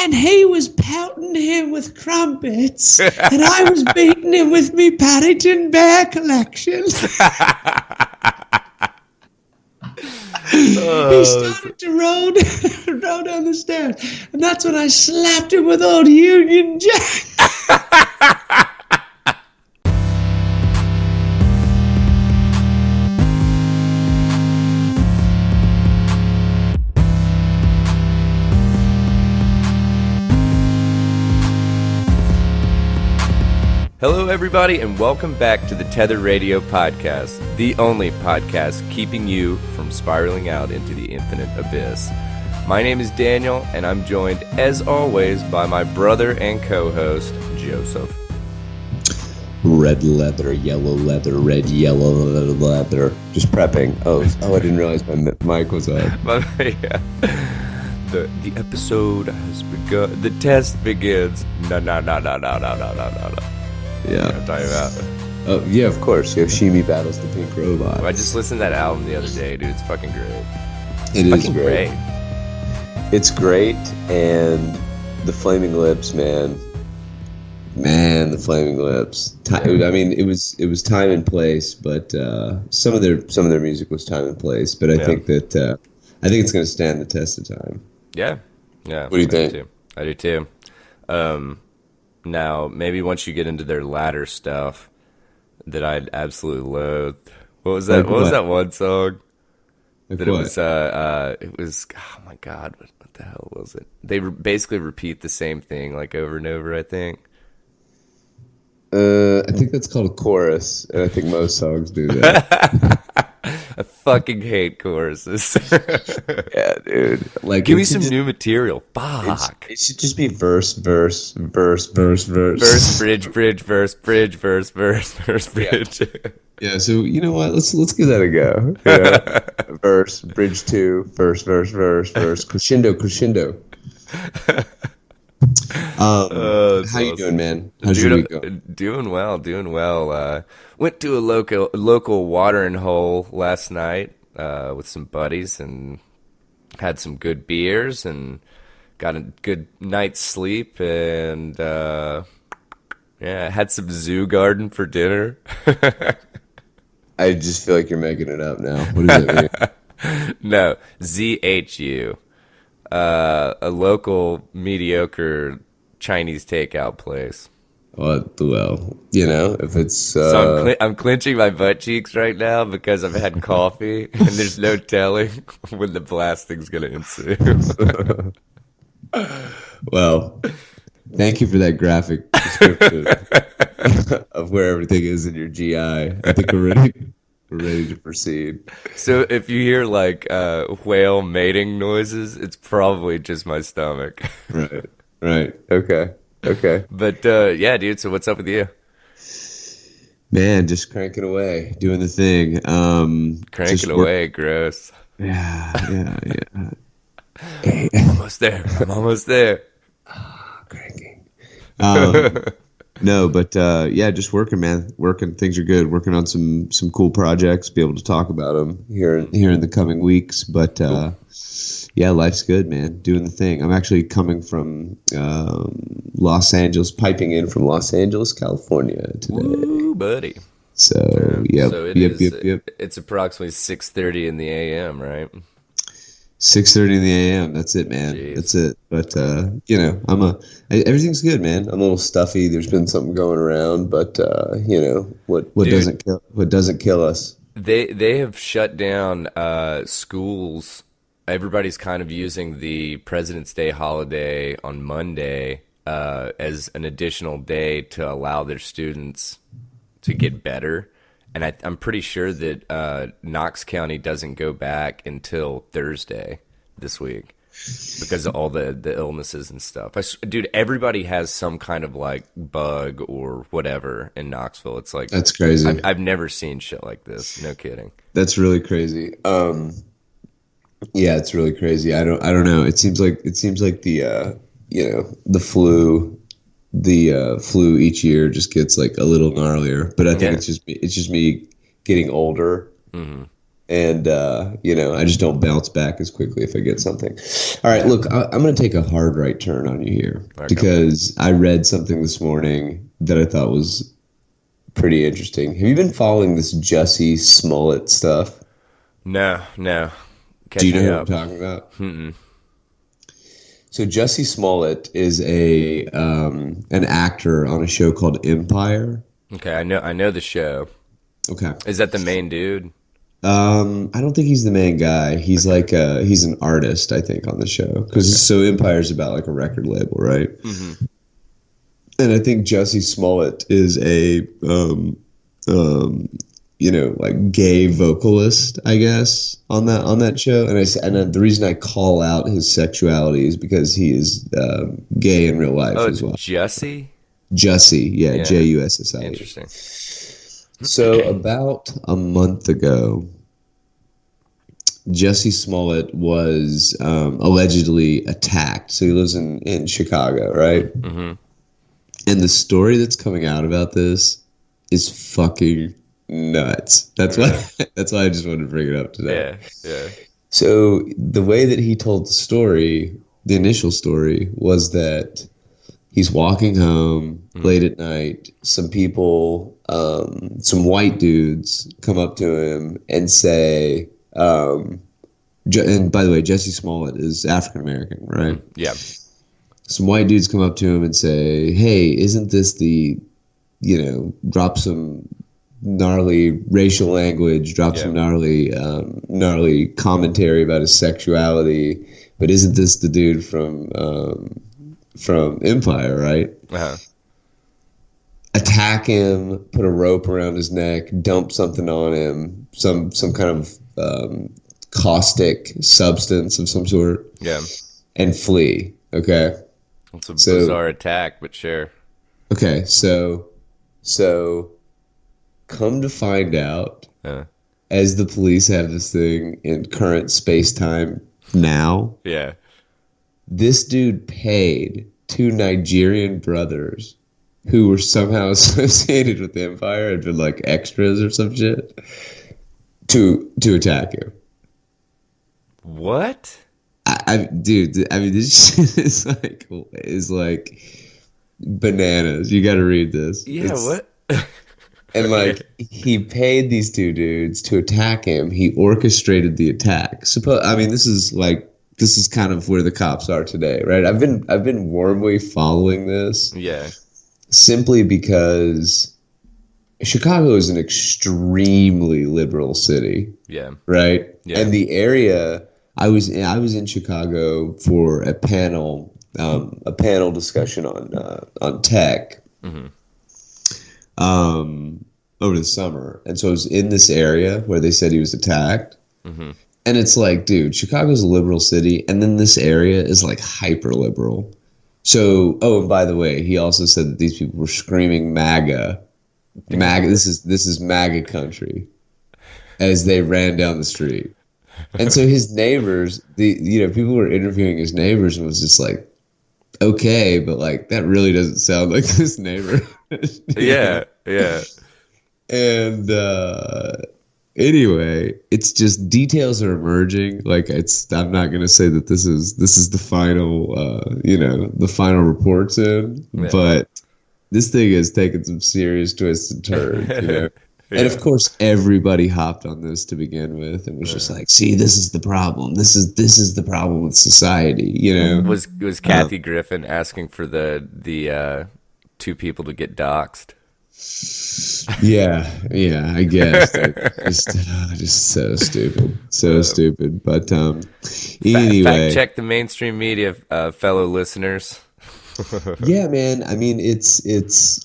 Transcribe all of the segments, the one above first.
and he was pelting him with crumpets, and I was beating him with me Paddington Bear collection. He started to roll down the stairs, and that's when I slapped him with old Union Jack. Hello, everybody, and welcome back to the Tether Radio Podcast, the only podcast keeping you from spiraling out into the infinite abyss. My name is Daniel, and I'm joined, as always, by my brother and co-host, Joseph. Red leather, yellow leather, red, yellow leather. Just prepping. Oh, I didn't realize my mic was on. Yeah. The episode has begun. The test begins. No. Yeah. I'm talking about. Oh, yeah, of course. Yoshimi battles the pink robot. I just listened to that album the other day, dude. It's fucking great. It is great. It's great, and the Flaming Lips, man, the Flaming Lips. I mean, it was time and place, but some of their music was time and place. But I think it's going to stand the test of time. Yeah. What do you think? I do too. Now, maybe once you get into their latter stuff that I'd absolutely loathe. What was that? What was that one song? It was, oh my God, what the hell was it? They basically repeat the same thing like over and over, I think. I think that's called a chorus, and I think most songs do that. I fucking hate choruses. Yeah, dude. Like, give me some new material. Fuck. It should just be verse, bridge, verse, bridge, bridge. Yeah. So you know what? Let's give that a go. You know? Verse, bridge 2, verse, crescendo. How you doing, man? How's your week going? Doing well. Went to a local watering hole last night with some buddies and had some good beers and got a good night's sleep and had some zoo garden for dinner. I just feel like you're making it up now. What does that mean? No, ZHU. A local mediocre Chinese takeout place. Well, you know, if it's... So I'm clenching my butt cheeks right now because I've had coffee, and there's no telling when the blasting's going to ensue. Well, thank you for that graphic description of where everything is in your GI. I think we're ready to proceed. So if you hear like whale mating noises, it's probably just my stomach. Right. Okay. But yeah, dude. So what's up with you? Man, just cranking away, doing the thing. Cranking away, gross. Yeah. Hey. I'm almost there. Cranking. No, but just working, man. Working, things are good. Working on some cool projects. Be able to talk about them here in the coming weeks. But cool. Yeah, life's good, man. Doing the thing. I'm actually coming from Los Angeles, piping in from Los Angeles, California today. Ooh, buddy. So yep. It's approximately 6:30 in the a.m., right? 6:30 in the a.m. That's it, man. Jeez. That's it. But you know, everything's good, man. I'm a little stuffy. There's been something going around, but you know, what doesn't kill us. They have shut down schools. Everybody's kind of using the President's Day holiday on Monday as an additional day to allow their students to get better. And I'm pretty sure that Knox County doesn't go back until Thursday this week because of all the illnesses and stuff. Dude, everybody has some kind of like bug or whatever in Knoxville. It's like that's crazy. I've never seen shit like this. No kidding. That's really crazy. Yeah, it's really crazy. I don't know. It seems like the the flu each year just gets like a little gnarlier, but I think it's just me getting older, And, I just don't bounce back as quickly if I get something. All right, look, I'm going to take a hard right turn on you here because I read something this morning that I thought was pretty interesting. Have you been following this Jussie Smollett stuff? No. Do you know who I'm talking about? Mm-mm. So Jussie Smollett is an actor on a show called Empire. Okay, I know the show. Okay. Is that the main dude? I don't think he's the main guy. He's he's an artist, I think, on the show. Because so Empire's about like a record label, right? Mm-hmm. And I think Jussie Smollett is a like gay vocalist, I guess, on that show. And the reason I call out his sexuality is because he is gay in real life as well. Jussie? Jussie, yeah. Jussie. Interesting. So about a month ago, Jussie Smollett was allegedly attacked. So he lives in Chicago, right? Mm-hmm. And the story that's coming out about this is fucking nuts. That's why I just wanted to bring it up today. Yeah. So the way that he told the story, the initial story, was that he's walking home late at night. Some people, some white dudes come up to him and say, and by the way, Jussie Smollett is African American, right? Yeah. Some white dudes come up to him and say, hey, isn't this drop some gnarly racial language, some gnarly commentary about his sexuality, but isn't this the dude from Empire, right? Uh-huh. Attack him, put a rope around his neck, dump something on him, some kind of caustic substance of some sort, and flee. Okay, it's a bizarre attack, but sure. Okay, so come to find out, as the police have this thing in current space-time now, this dude paid two Nigerian brothers who were somehow associated with the Empire and been like extras or some shit to attack him. What? Dude, I mean, this shit is like bananas. You got to read this. Yeah, what? And he paid these two dudes to attack him. He orchestrated the attack. This is kind of where the cops are today, right? I've been warmly following this. Yeah. Simply because Chicago is an extremely liberal city. Yeah. Right? Yeah. And the area I was in Chicago for a panel discussion on tech. Mm-hmm. Over the summer. And so I was in this area where they said he was attacked. Mm-hmm. And it's like, dude, Chicago's a liberal city, and then this area is like hyper liberal. So, and by the way, he also said that these people were screaming MAGA. MAGA, this is MAGA country, as they ran down the street. And so his neighbors, people were interviewing his neighbors and was just like, okay, but like that really doesn't sound like this neighbor. Yeah. And anyway, it's just details are emerging. I'm not gonna say that this is the final the final reports in, but this thing has taken some serious twists and turns, And of course, everybody hopped on this to begin with, and was just like, "See, this is the problem. This is the problem with society." Was Kathy Griffin asking for the two people to get doxxed? Yeah, I guess. Just so stupid. But anyway, fact check the mainstream media, fellow listeners. Yeah, man. I mean, it's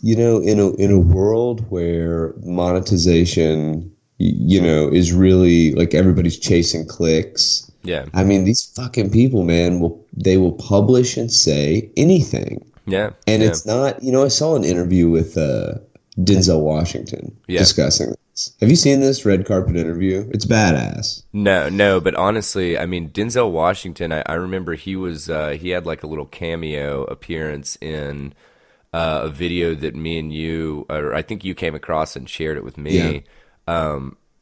in a world where monetization, is really like everybody's chasing clicks. Yeah. I mean, these fucking people, man, they will publish and say anything. Yeah. And it's not, I saw an interview with Denzel Washington discussing this. Have you seen this red carpet interview? It's badass. No, but honestly, I mean, Denzel Washington, I remember he had like a little cameo appearance in a video that me and you, or I think you came across and shared it with me.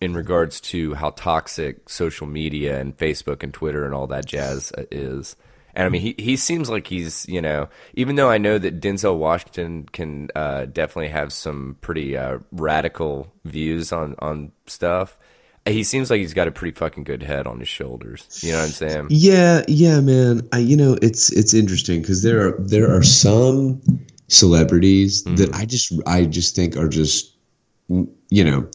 in regards to how toxic social media and Facebook and Twitter and all that jazz is. And I mean, he seems like he's, you know, even though I know that Denzel Washington can definitely have some pretty radical views on stuff, he seems like he's got a pretty fucking good head on his shoulders. You know what I'm saying? Yeah, man. It's interesting because there are some celebrities that I just think are just, you know,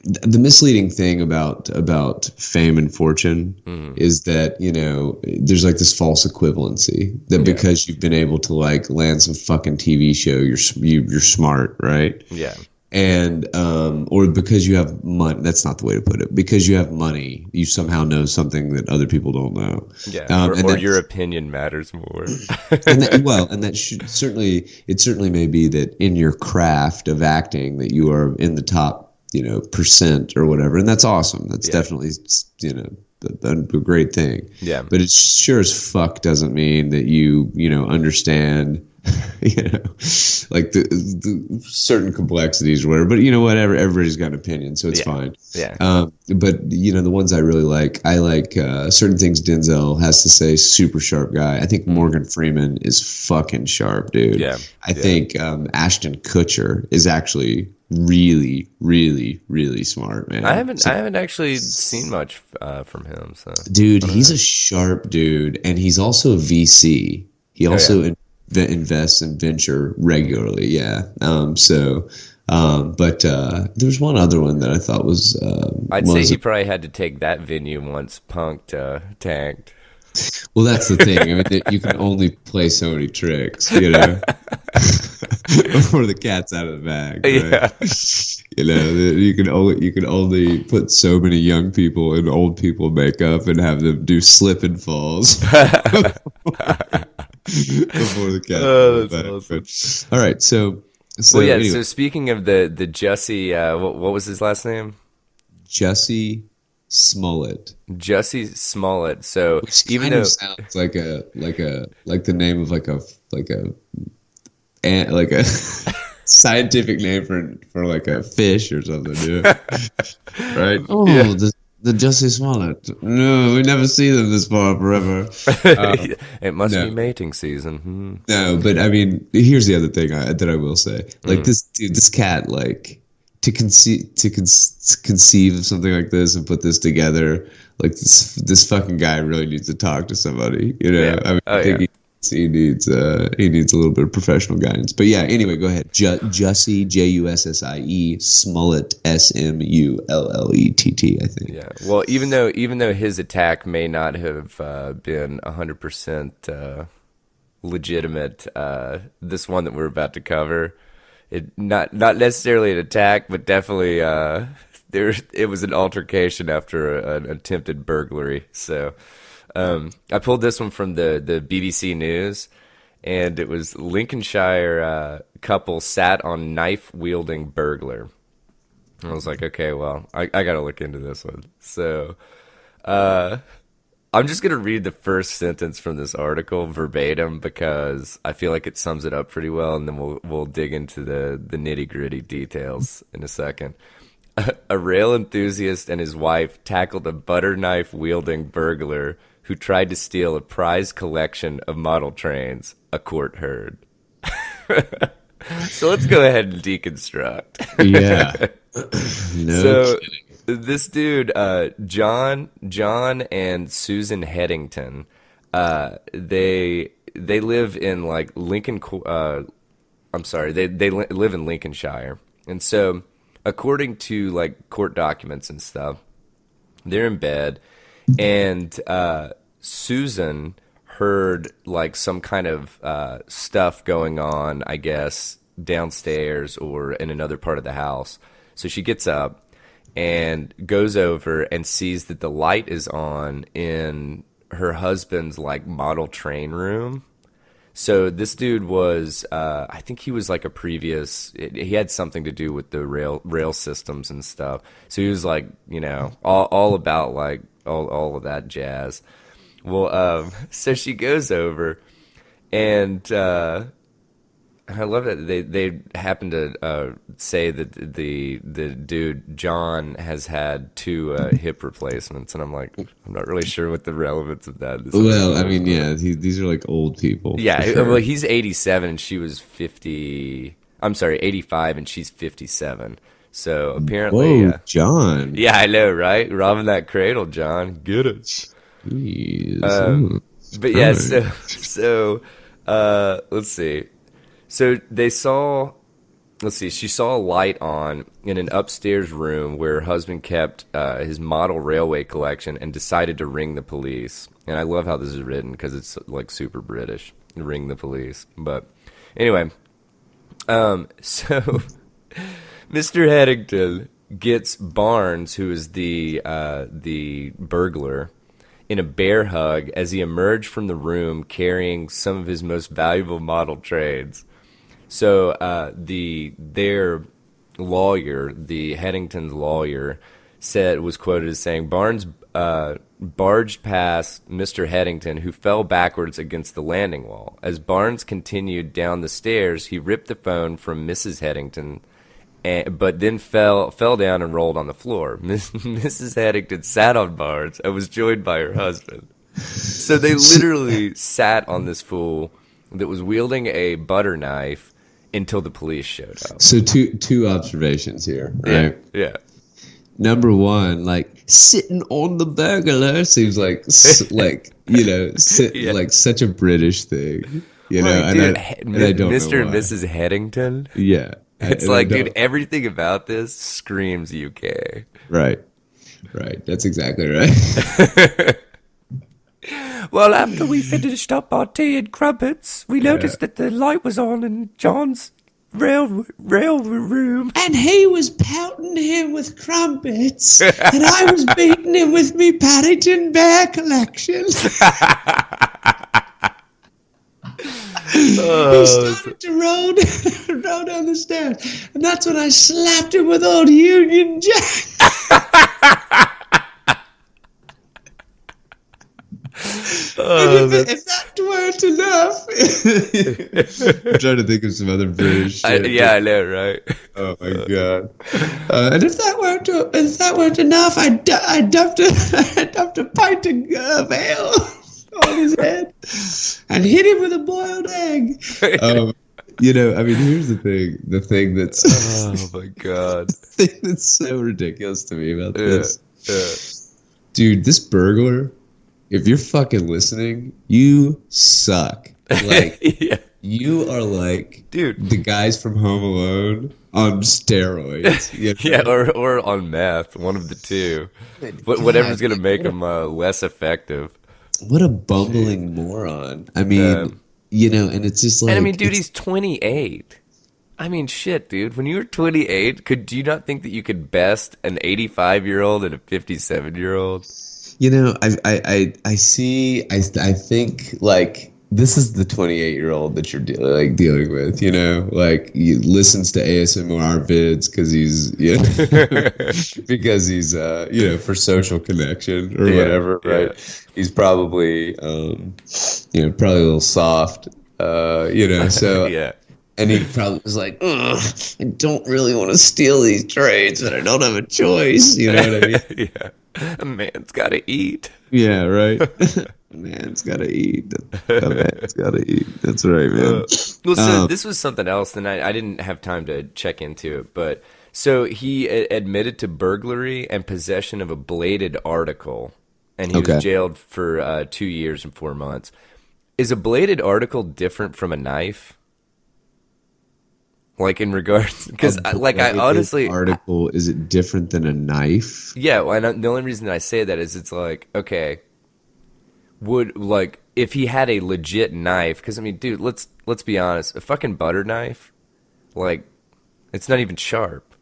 the misleading thing about fame and fortune is that, you know, there's like this false equivalency that because you've been able to like land some fucking TV show, you're smart, right? Yeah. And or because you have money. That's not the way to put it. Because you have money, you somehow know something that other people don't know. Yeah, or your opinion matters more. and that should certainly may be that in your craft of acting that you are in the top, you know, percent or whatever, and that's awesome. That's definitely, you know, a great thing. Yeah, but it sure as fuck doesn't mean that you know, understand. You know, like the certain complexities or whatever. But you know, whatever. Everybody's got an opinion, so it's fine. Yeah. But you know, the ones I really like, I like certain things Denzel has to say. Super sharp guy. I think Morgan Freeman is fucking sharp, dude. Yeah. I think Ashton Kutcher is actually really, really, really smart, man. I haven't actually seen much from him. So, dude, he's a sharp dude, and he's also a VC. He also invests in venture regularly. Yeah. But there's one other one that I thought was. I'd say he probably had to take that venue once Punk'd tanked. Well, that's the thing. I mean, you can only play so many tricks, you know, before the cat's out of the bag. Right? Yeah. You know, you can only put so many young people in old people makeup and have them do slip and falls. Before the cat. Oh, that's awesome. All right, so well, yeah. anyway. So speaking of the Jussie, what was his last name? Jussie Smollett. Jussie Smollett. So Which even kind though of sounds like the name of like a scientific name for like a fish or something, dude. Right? Oh, yeah. The Jussie Smollett. No, we never see them this far forever. It must be mating season. No, but I mean, here's the other thing that I will say. Like this cat, like to conceive of something like this and put this together, like this fucking guy really needs to talk to somebody. You know, I mean, I think he needs a little bit of professional guidance. But yeah, anyway, go ahead. Jussie, Jussie, Smollett, Smullet, I think. Yeah. Well, even though his attack may not have been 100% legitimate, this one that we're about to cover, it not necessarily an attack, but definitely it was an altercation after an attempted burglary. So. I pulled this one from the BBC News, and it was Lincolnshire couple sat on knife-wielding burglar. I was like, okay, well, I got to look into this one. So I'm just going to read the first sentence from this article verbatim because I feel like it sums it up pretty well, and then we'll dig into the nitty-gritty details in a second. A rail enthusiast and his wife tackled a butter knife-wielding burglar who tried to steal a prized collection of model trains, a court heard. So let's go ahead and deconstruct. Yeah. No kidding. This dude, John and Susan Headington, they live in like Lincoln. They live in Lincolnshire, and so according to like court documents and stuff, they're in bed, and Susan heard like some kind of stuff going on, I guess, downstairs or in another part of the house. So she gets up and goes over and sees that the light is on in her husband's like model train room. So this dude was, I think he was like he had something to do with the rail systems and stuff. So he was like, you know, all about like all of that jazz. Well, so she goes over and I love that they happen to say that the dude John has had 2 hip replacements, and I'm like, I'm not really sure what the relevance of that is. Well, I mean, yeah, these are like old people. Yeah, for sure. well, he's 87 and she was 50. I'm sorry, 85 and she's 57. So apparently, Whoa, John. yeah, I know, right? Robbing that cradle, John. Get it? Jeez. But yeah, so let's see. So they saw, let's see, she saw a light on in an upstairs room where her husband kept his model railway collection and decided to ring the police. And I love how this is written because it's like super British, ring the police. But anyway, so Mr. Headington gets Barnes, who is the burglar, in a bear hug as he emerged from the room carrying some of his most valuable model trades. So their lawyer, the Headington's lawyer, was quoted as saying, Barnes barged past Mr. Headington, who fell backwards against the landing wall. As Barnes continued down the stairs, he ripped the phone from Mrs. Headington, but then fell down and rolled on the floor. Mrs. Headington sat on Barnes and was joined by her husband. So they literally sat on this fool that was wielding a butter knife until the police showed up. So two observations here, right? Yeah. Number one, like sitting on the burglar seems like like such a British thing, you know. Right, dude, and I don't Mr. know and why. Mrs. Headington. Yeah, It's and like, dude, everything about this screams UK. Right. That's exactly right. Well, after we finished up our tea and crumpets, we noticed that the light was on in John's rail room. And he was pelting him with crumpets, and I was beating him with me Paddington Bear collection. He started to roll down the stairs, and that's when I slapped him with old Union Jack. If that weren't enough, I'm trying to think of some other British shit. I know, right? Oh my god. and if that weren't enough, I dumped a pint of ale on his head and hit him with a boiled egg. I mean, here's the thing that's Oh my god. the thing that's so ridiculous to me about this. Yeah. Dude, this burglar, if you're fucking listening, you suck. Like, Yeah. you are like, Dude. the guys from Home Alone on steroids. You know? Yeah, or on meth, one of the two. Whatever's gonna make them less effective. What a bumbling moron. I mean, and it's just like... And I mean, dude, he's 28. I mean, shit, dude. When you were 28, do you not think that you could best an 85-year-old and a 57-year-old? I think, like, this is the 28-year-old that you're dealing with, like, he listens to ASMR vids because he's, for social connection or whatever, right? Yeah. He's probably, probably a little soft, so... Yeah. And he probably was like, ugh, I don't really want to steal these trades, but I don't have a choice. You know what I mean? Yeah. A man's got to eat. Yeah, right? A man's got to eat. A man's got to eat. That's right, man. So this was something else, and I didn't have time to check into it. But so he admitted to burglary and possession of a bladed article, and he was jailed for 2 years and 4 months. Is a bladed article different from a knife? Like in regards, because I honestly article, is it different than a knife? Yeah, well, and the only reason that I say that is it's like, okay, if he had a legit knife, because I mean, dude, let's be honest, a fucking butter knife, like, it's not even sharp,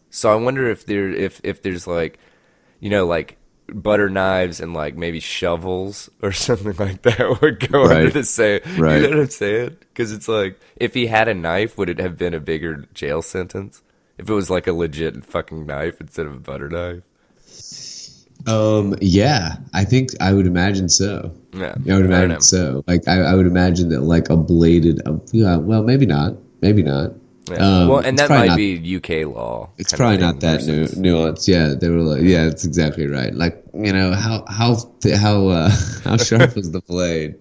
So I wonder if there's like, like butter knives and like maybe shovels or something like that would go under the same. Right. You know what I'm saying? Because it's like, if he had a knife, would it have been a bigger jail sentence if it was like a legit fucking knife instead of a butter knife? Yeah, I think I would imagine so. Yeah, I would I don't imagine know. so. Like I would imagine that like a bladed. Yeah, well, maybe not. Maybe not. Yeah. Well, and It's that probably might not. be UK law It's kind of probably thing not that versus. nuanced. Yeah, they were like, yeah, that's exactly right. Like, how sharp was the blade?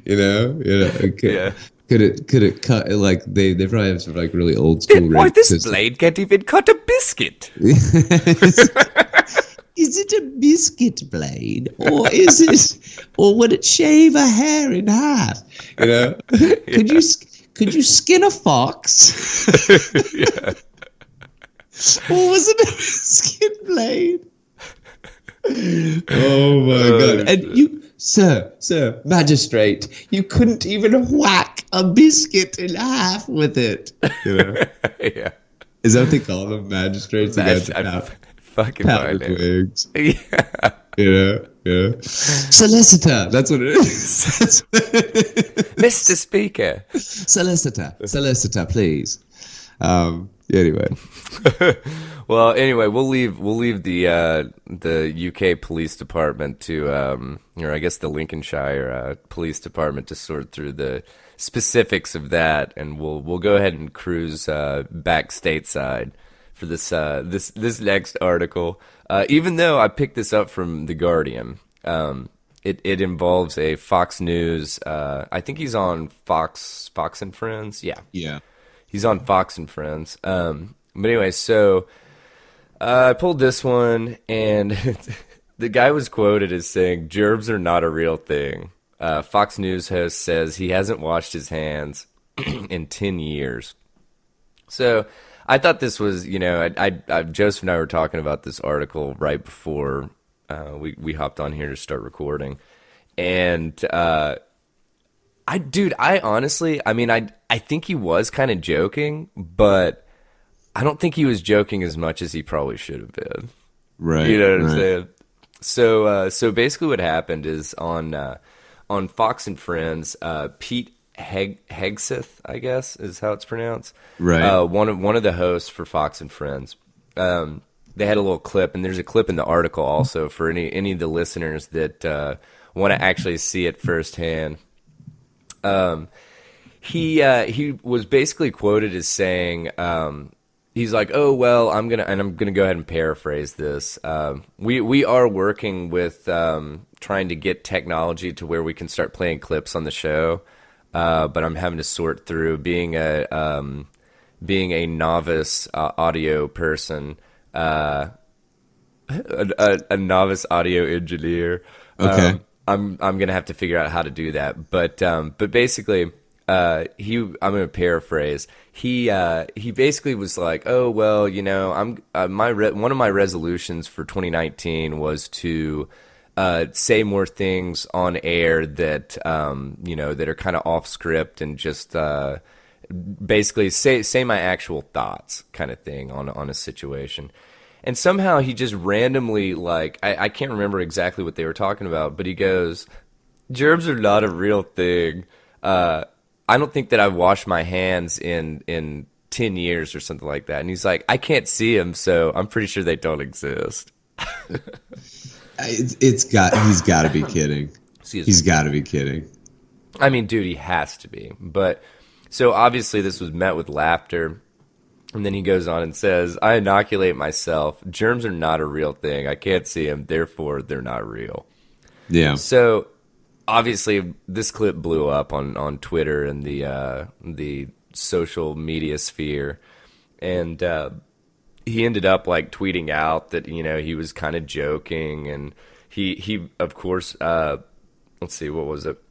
Yeah. Could it cut like they probably have some like really old school Why, rig this system. blade can't even cut a biscuit. Is it a biscuit blade, or would it shave a hair in half? Could you skin a fox? Yeah. Or was it a biscuit blade? Oh my god! And you, sir, magistrate, you couldn't even whack a biscuit in half with it. Yeah. Is that what they call them, magistrates? The guys that Fucking powdered fine. wigs. Yeah. Yeah. Solicitor. That's what it is. Mr. Speaker. Solicitor, please. Anyway. Well, anyway, we'll leave the UK police department to or I guess the Lincolnshire police department to sort through the specifics of that, and we'll go ahead and cruise back stateside for this next article. Even though I picked this up from The Guardian, it involves a Fox News. I think he's on Fox and Friends. Yeah. He's on Fox and Friends. But anyway, so I pulled this one, and the guy was quoted as saying, "Germs are not a real thing." Fox News host says he hasn't washed his hands in 10 years. So I thought this was, Joseph and I were talking about this article right before we hopped on here to start recording. And I honestly, I think he was kind of joking, but I don't think he was joking as much as he probably should have been. Right. You know what I'm saying? So basically what happened is on Fox and Friends, Pete Hegseth, I guess is how it's pronounced. Right. One of the hosts for Fox and Friends. They had a little clip, and there's a clip in the article also for any of the listeners that want to actually see it firsthand. He was basically quoted as saying, he's like, "Oh well, I'm gonna go ahead and paraphrase this. We are working with trying to get technology to where we can start playing clips on the show, but I'm having to sort through being a novice audio person, a novice audio engineer. Okay. I'm gonna have to figure out how to do that, but basically." I'm going to paraphrase. He basically was like, "Oh well, I'm one of my resolutions for 2019 was to say more things on air that that are kind of off script and just basically say my actual thoughts, kind of thing on a situation." And somehow he just randomly, like, I can't remember exactly what they were talking about, but he goes, "Germs are not a real thing. I don't think that I've washed my hands in 10 years or something like that." And he's like, "I can't see them, so I'm pretty sure they don't exist." He's got to be kidding. He's got to be kidding. I mean, dude, he has to be. But so obviously this was met with laughter. And then he goes on and says, "I inoculate myself. Germs are not a real thing. I can't see them, therefore they're not real." Yeah. So obviously, this clip blew up on Twitter and the social media sphere, and he ended up like tweeting out that he was kind of joking, and he of course let's see, what was it?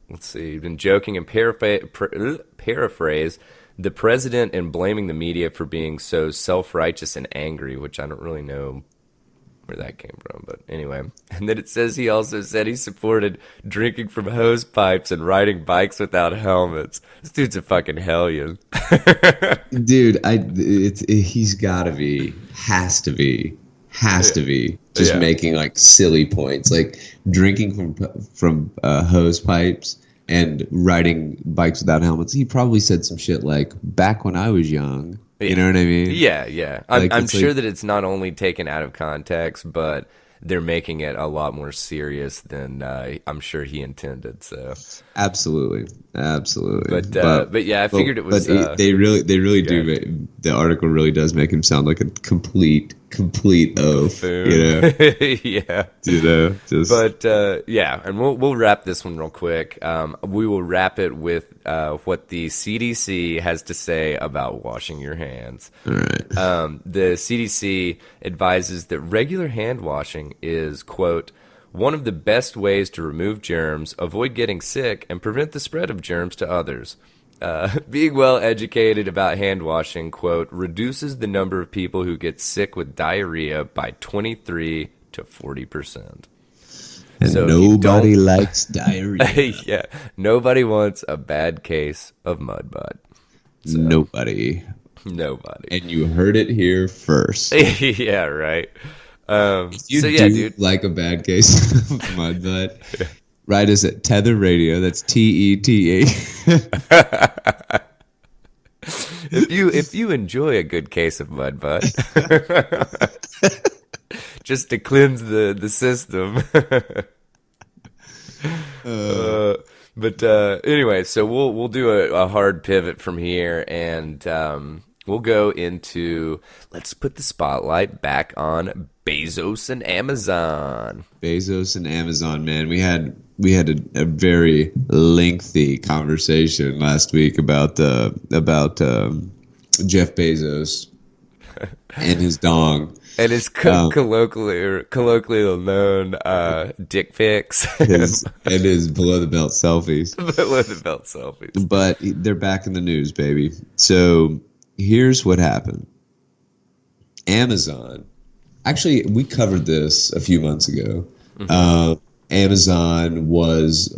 Let's see, been joking and paraphrase the president and blaming the media for being so self-righteous and angry, which I don't really know where that came from, but anyway. And then it says he also said he supported drinking from hose pipes and riding bikes without helmets. This dude's a fucking hellion. Dude, he's gotta be, has to be just making like silly points, like drinking from hose pipes and riding bikes without helmets. He probably said some shit like, "Back when I was young." You know what I mean? Yeah. I'm sure that it's not only taken out of context, but they're making it a lot more serious than I'm sure he intended. So Absolutely. but yeah, I figured it was. They really do. The article really does make him sound like a complete oaf. Yeah. Just. But yeah, and we'll wrap this one real quick. We will wrap it with what the CDC has to say about washing your hands. All right. The CDC advises that regular hand washing is, quote, one of the best ways to remove germs, avoid getting sick, and prevent the spread of germs to others. Being well educated about hand washing, quote, reduces the number of people who get sick with diarrhea by 23 to 40%. And so nobody likes diarrhea. Yeah, nobody wants a bad case of mud butt. So, Nobody. And you heard it here first. Yeah, right. If you dude, like a bad case of mud butt, write us at Tether Radio. That's TETA. If you enjoy a good case of mud butt, just to cleanse the system. But anyway, so we'll do a hard pivot from here, and we'll go into, let's put the spotlight back on Bezos and Amazon. Bezos and Amazon, man. We had a very lengthy conversation last week about Jeff Bezos and his dong. And his colloquially known dick pics. and his below-the-belt selfies. Below-the-belt selfies. But they're back in the news, baby. So here's what happened. Amazon. Actually, we covered this a few months ago. Mm-hmm. Amazon was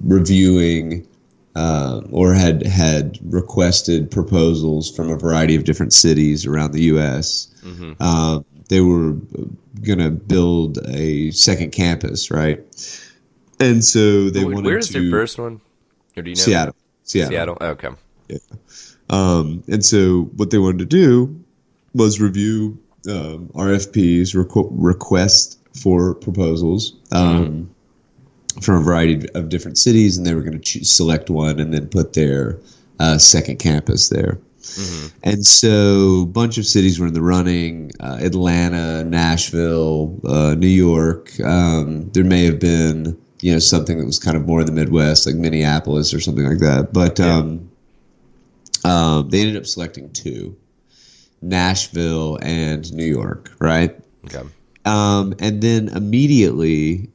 reviewing or had requested proposals from a variety of different cities around the U.S. Mm-hmm. They were going to build a second campus, right? And so they wanted to... Where's their first one? Or do you know? Seattle. Okay. Yeah. And so what they wanted to do was review RFPs, requests for proposals from a variety of different cities, and they were going to select one and then put their second campus there. Mm-hmm. And so a bunch of cities were in the running, Atlanta, Nashville, New York. There may have been, something that was kind of more in the Midwest, like Minneapolis or something like that. But they ended up selecting two, Nashville and New York, right? Okay. And then immediately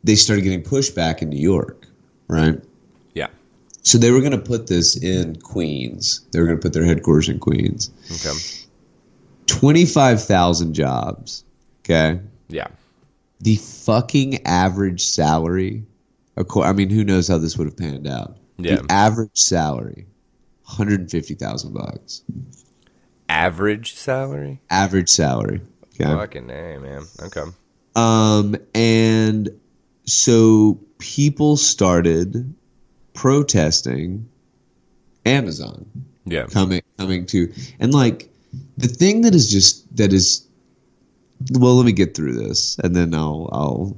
they started getting pushback in New York, right? Yeah. So they were going to put this in Queens. They were going to put their headquarters in Queens. Okay. 25,000 jobs. Okay. Yeah. The fucking average salary. I mean, who knows how this would have panned out? Yeah. The average salary, $150,000. Average salary. Okay. Fucking A, man. Okay. And so people started protesting Amazon. Yeah. Coming to, and like the thing that is well, let me get through this, and then I'll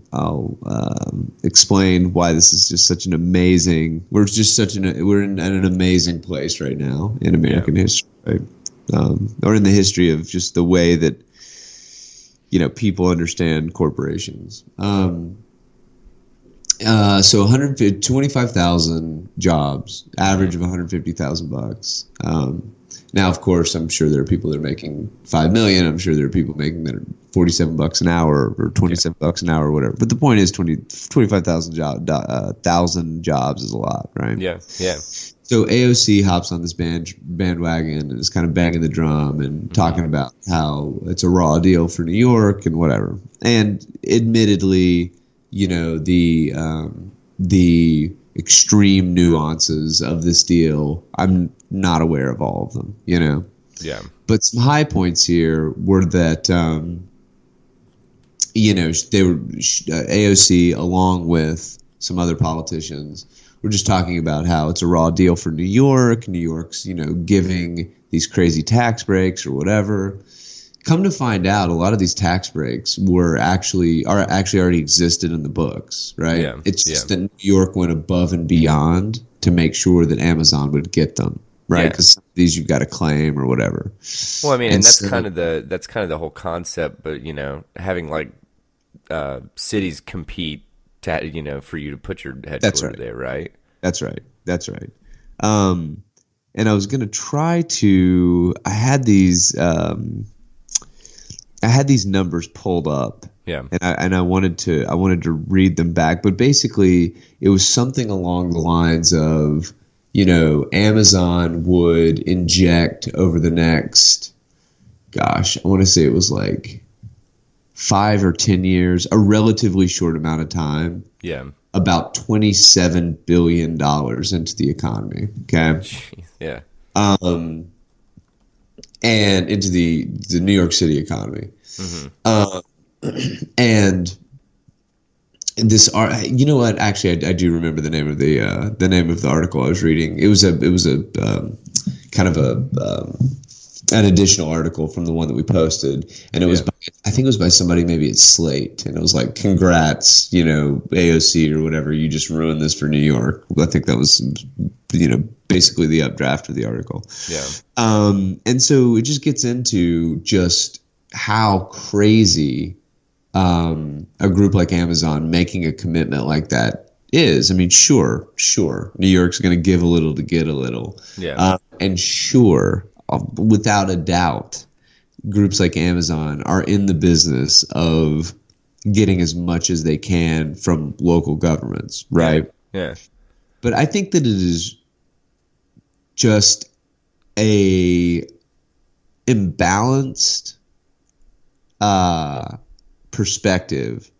explain why this is just such an amazing. We're in an amazing place right now in American history, right? Or in the history of just the way that people understand corporations. So 25,000 jobs, average of $150,000. Now, of course, I'm sure there are people that are making $5 million. I'm sure there are people making that are $47 an hour or $27 an hour or whatever. But the point is, 25,000 jobs is a lot, right? Yeah, yeah. So AOC hops on this bandwagon and is kind of banging the drum and talking about how it's a raw deal for New York and whatever. And admittedly, the extreme nuances of this deal, I'm not aware of all of them, Yeah. But some high points here were that, they were AOC along with some other politicians were just talking about how it's a raw deal for New York. New York's, giving these crazy tax breaks or whatever. come to find out, a lot of these tax breaks are actually already existed in the books, right? Yeah, It's just that New York went above and beyond to make sure that Amazon would get them, right? Because some of these you've got to claim or whatever. Well, I mean, and that's so, kind of the whole concept. But having like cities compete to for you to put your headquarters there, right? That's right. And I was going to try to. I had these numbers pulled up. Yeah. And I wanted to read them back, but basically it was something along the lines of, Amazon would inject over the next, I want to say it was like 5 or 10 years, a relatively short amount of time. Yeah. About $27 billion into the economy. Okay. Jeez, yeah. And into the New York City economy. And this you know what? Actually, I do remember the name of the article I was reading. It was a kind of an additional article from the one that we posted, and it was I think it was by somebody maybe at Slate, and it was like, "Congrats, AOC or whatever, you just ruined this for New York." I think that was basically the updraft of the article. Yeah. And so it just gets into just how crazy a group like Amazon making a commitment like that is. I mean, sure, New York's going to give a little to get a little. Yeah. And sure, without a doubt, groups like Amazon are in the business of getting as much as they can from local governments, right? Yeah. But I think that it is just a imbalanced perspective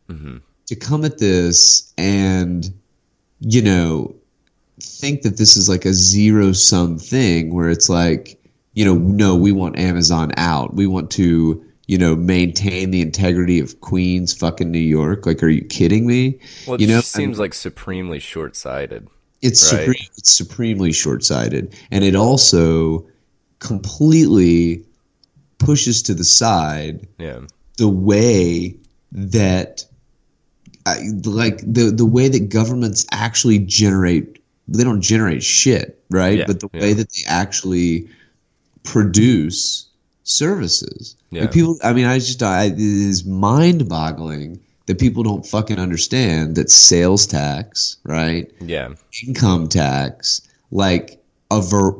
to come at this and think that this is like a zero-sum thing where it's like, no, we want Amazon out. We want to, maintain the integrity of Queens, fucking New York. Like, are you kidding me? Well, it just seems like supremely short-sighted. It's supremely short-sighted. And it also completely pushes to the side the way that the way that governments actually they don't generate shit, right? Yeah, but the way that they actually produce services. Yeah. Like people, I mean, it is mind-boggling that people don't fucking understand that sales tax, right? Yeah. Income tax, like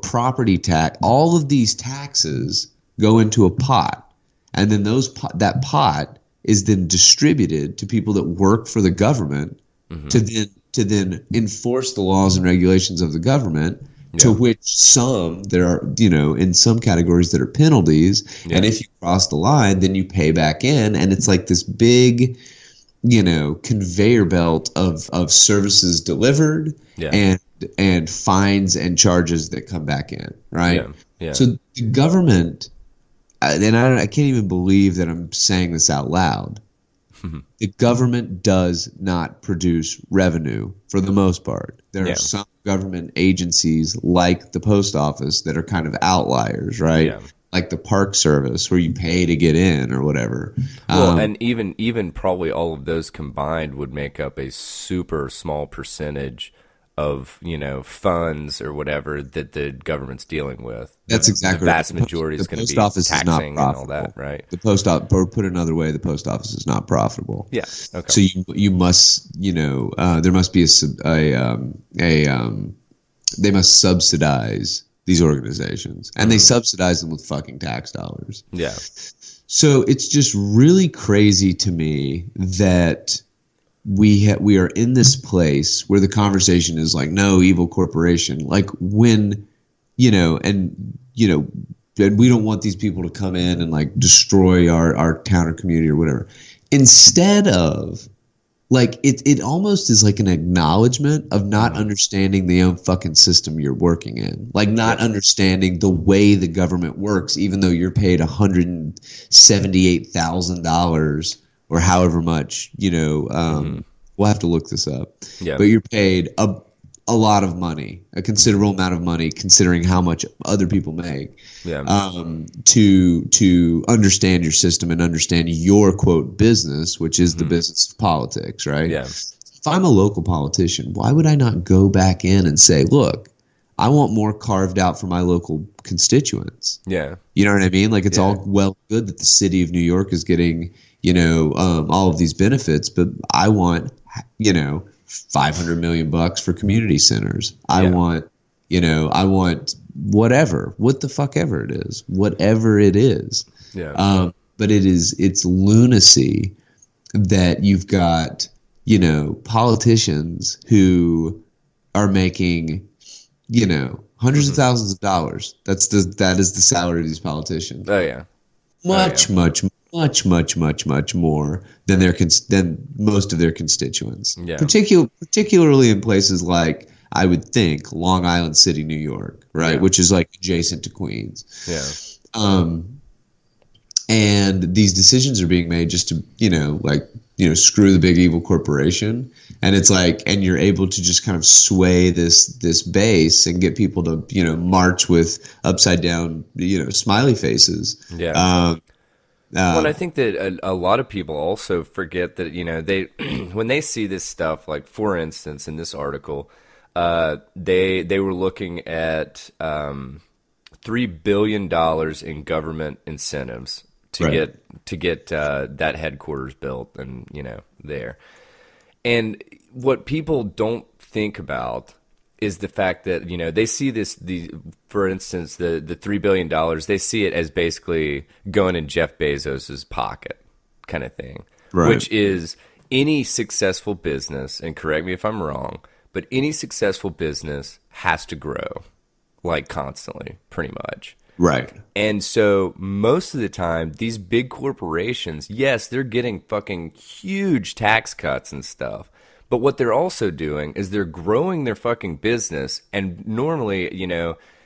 property tax, all of these taxes go into a pot, and then that pot is then distributed to people that work for the government to then enforce the laws and regulations of the government. To which there are, in some categories that are penalties. Yeah. And if you cross the line, then you pay back in. And it's like this big, conveyor belt of services delivered and fines and charges that come back in. Right. Yeah. So the government, and I can't even believe that I'm saying this out loud. The government does not produce revenue for the most part. There are some government agencies like the post office that are kind of outliers, right? Yeah. Like the Park Service where you pay to get in or whatever. Well, and even probably all of those combined would make up a super small percentage of funds or whatever that the government's dealing with. That's exactly the vast majority is going to be taxing and all that, right? The post office, or put another way, the post office is not profitable. Yeah. Okay. So you must there must be they must subsidize these organizations, and they subsidize them with fucking tax dollars. Yeah. So it's just really crazy to me that we are in this place where the conversation is like, no, evil corporation. Like when, and we don't want these people to come in and like destroy our town or community or whatever. Instead of like, it almost is like an acknowledgement of not understanding the own fucking system you're working in. Like not understanding the way the government works, even though you're paid $178,000 or however much, we'll have to look this up. Yeah. But you're paid a lot of money, a considerable amount of money, considering how much other people make. Yeah. To understand your system and understand your quote business, which is the business of politics, right? Yeah. If I'm a local politician, why would I not go back in and say, look, I want more carved out for my local constituents? Yeah. You know what I mean? Like, it's all well good that the city of New York is getting, all of these benefits, but I want, $500 million for community centers. I want whatever, what the fuck ever it is, whatever it is. Yeah. But it's lunacy that you've got, politicians who are making, hundreds of thousands of dollars. That is the salary of these politicians. Oh yeah. Much more than most of their constituents. Yeah. Particularly in places like, I would think, Long Island City, New York, right, which is like adjacent to Queens. Yeah. And these decisions are being made just to, screw the big evil corporation. And it's like, and you're able to just kind of sway this base and get people to, march with upside down, smiley faces. Yeah. Well, I think that a lot of people also forget that, they when they see this stuff, like, for instance, in this article, they were looking at $3 billion in government incentives to get that headquarters built and, there. And what people don't think about is the fact that, they see for instance, the $3 billion, they see it as basically going in Jeff Bezos's pocket kind of thing, which is any successful business, and correct me if I'm wrong, but any successful business has to grow, like, constantly, pretty much. Right. And so most of the time, these big corporations, yes, they're getting fucking huge tax cuts and stuff. But what they're also doing is they're growing their fucking business. And normally,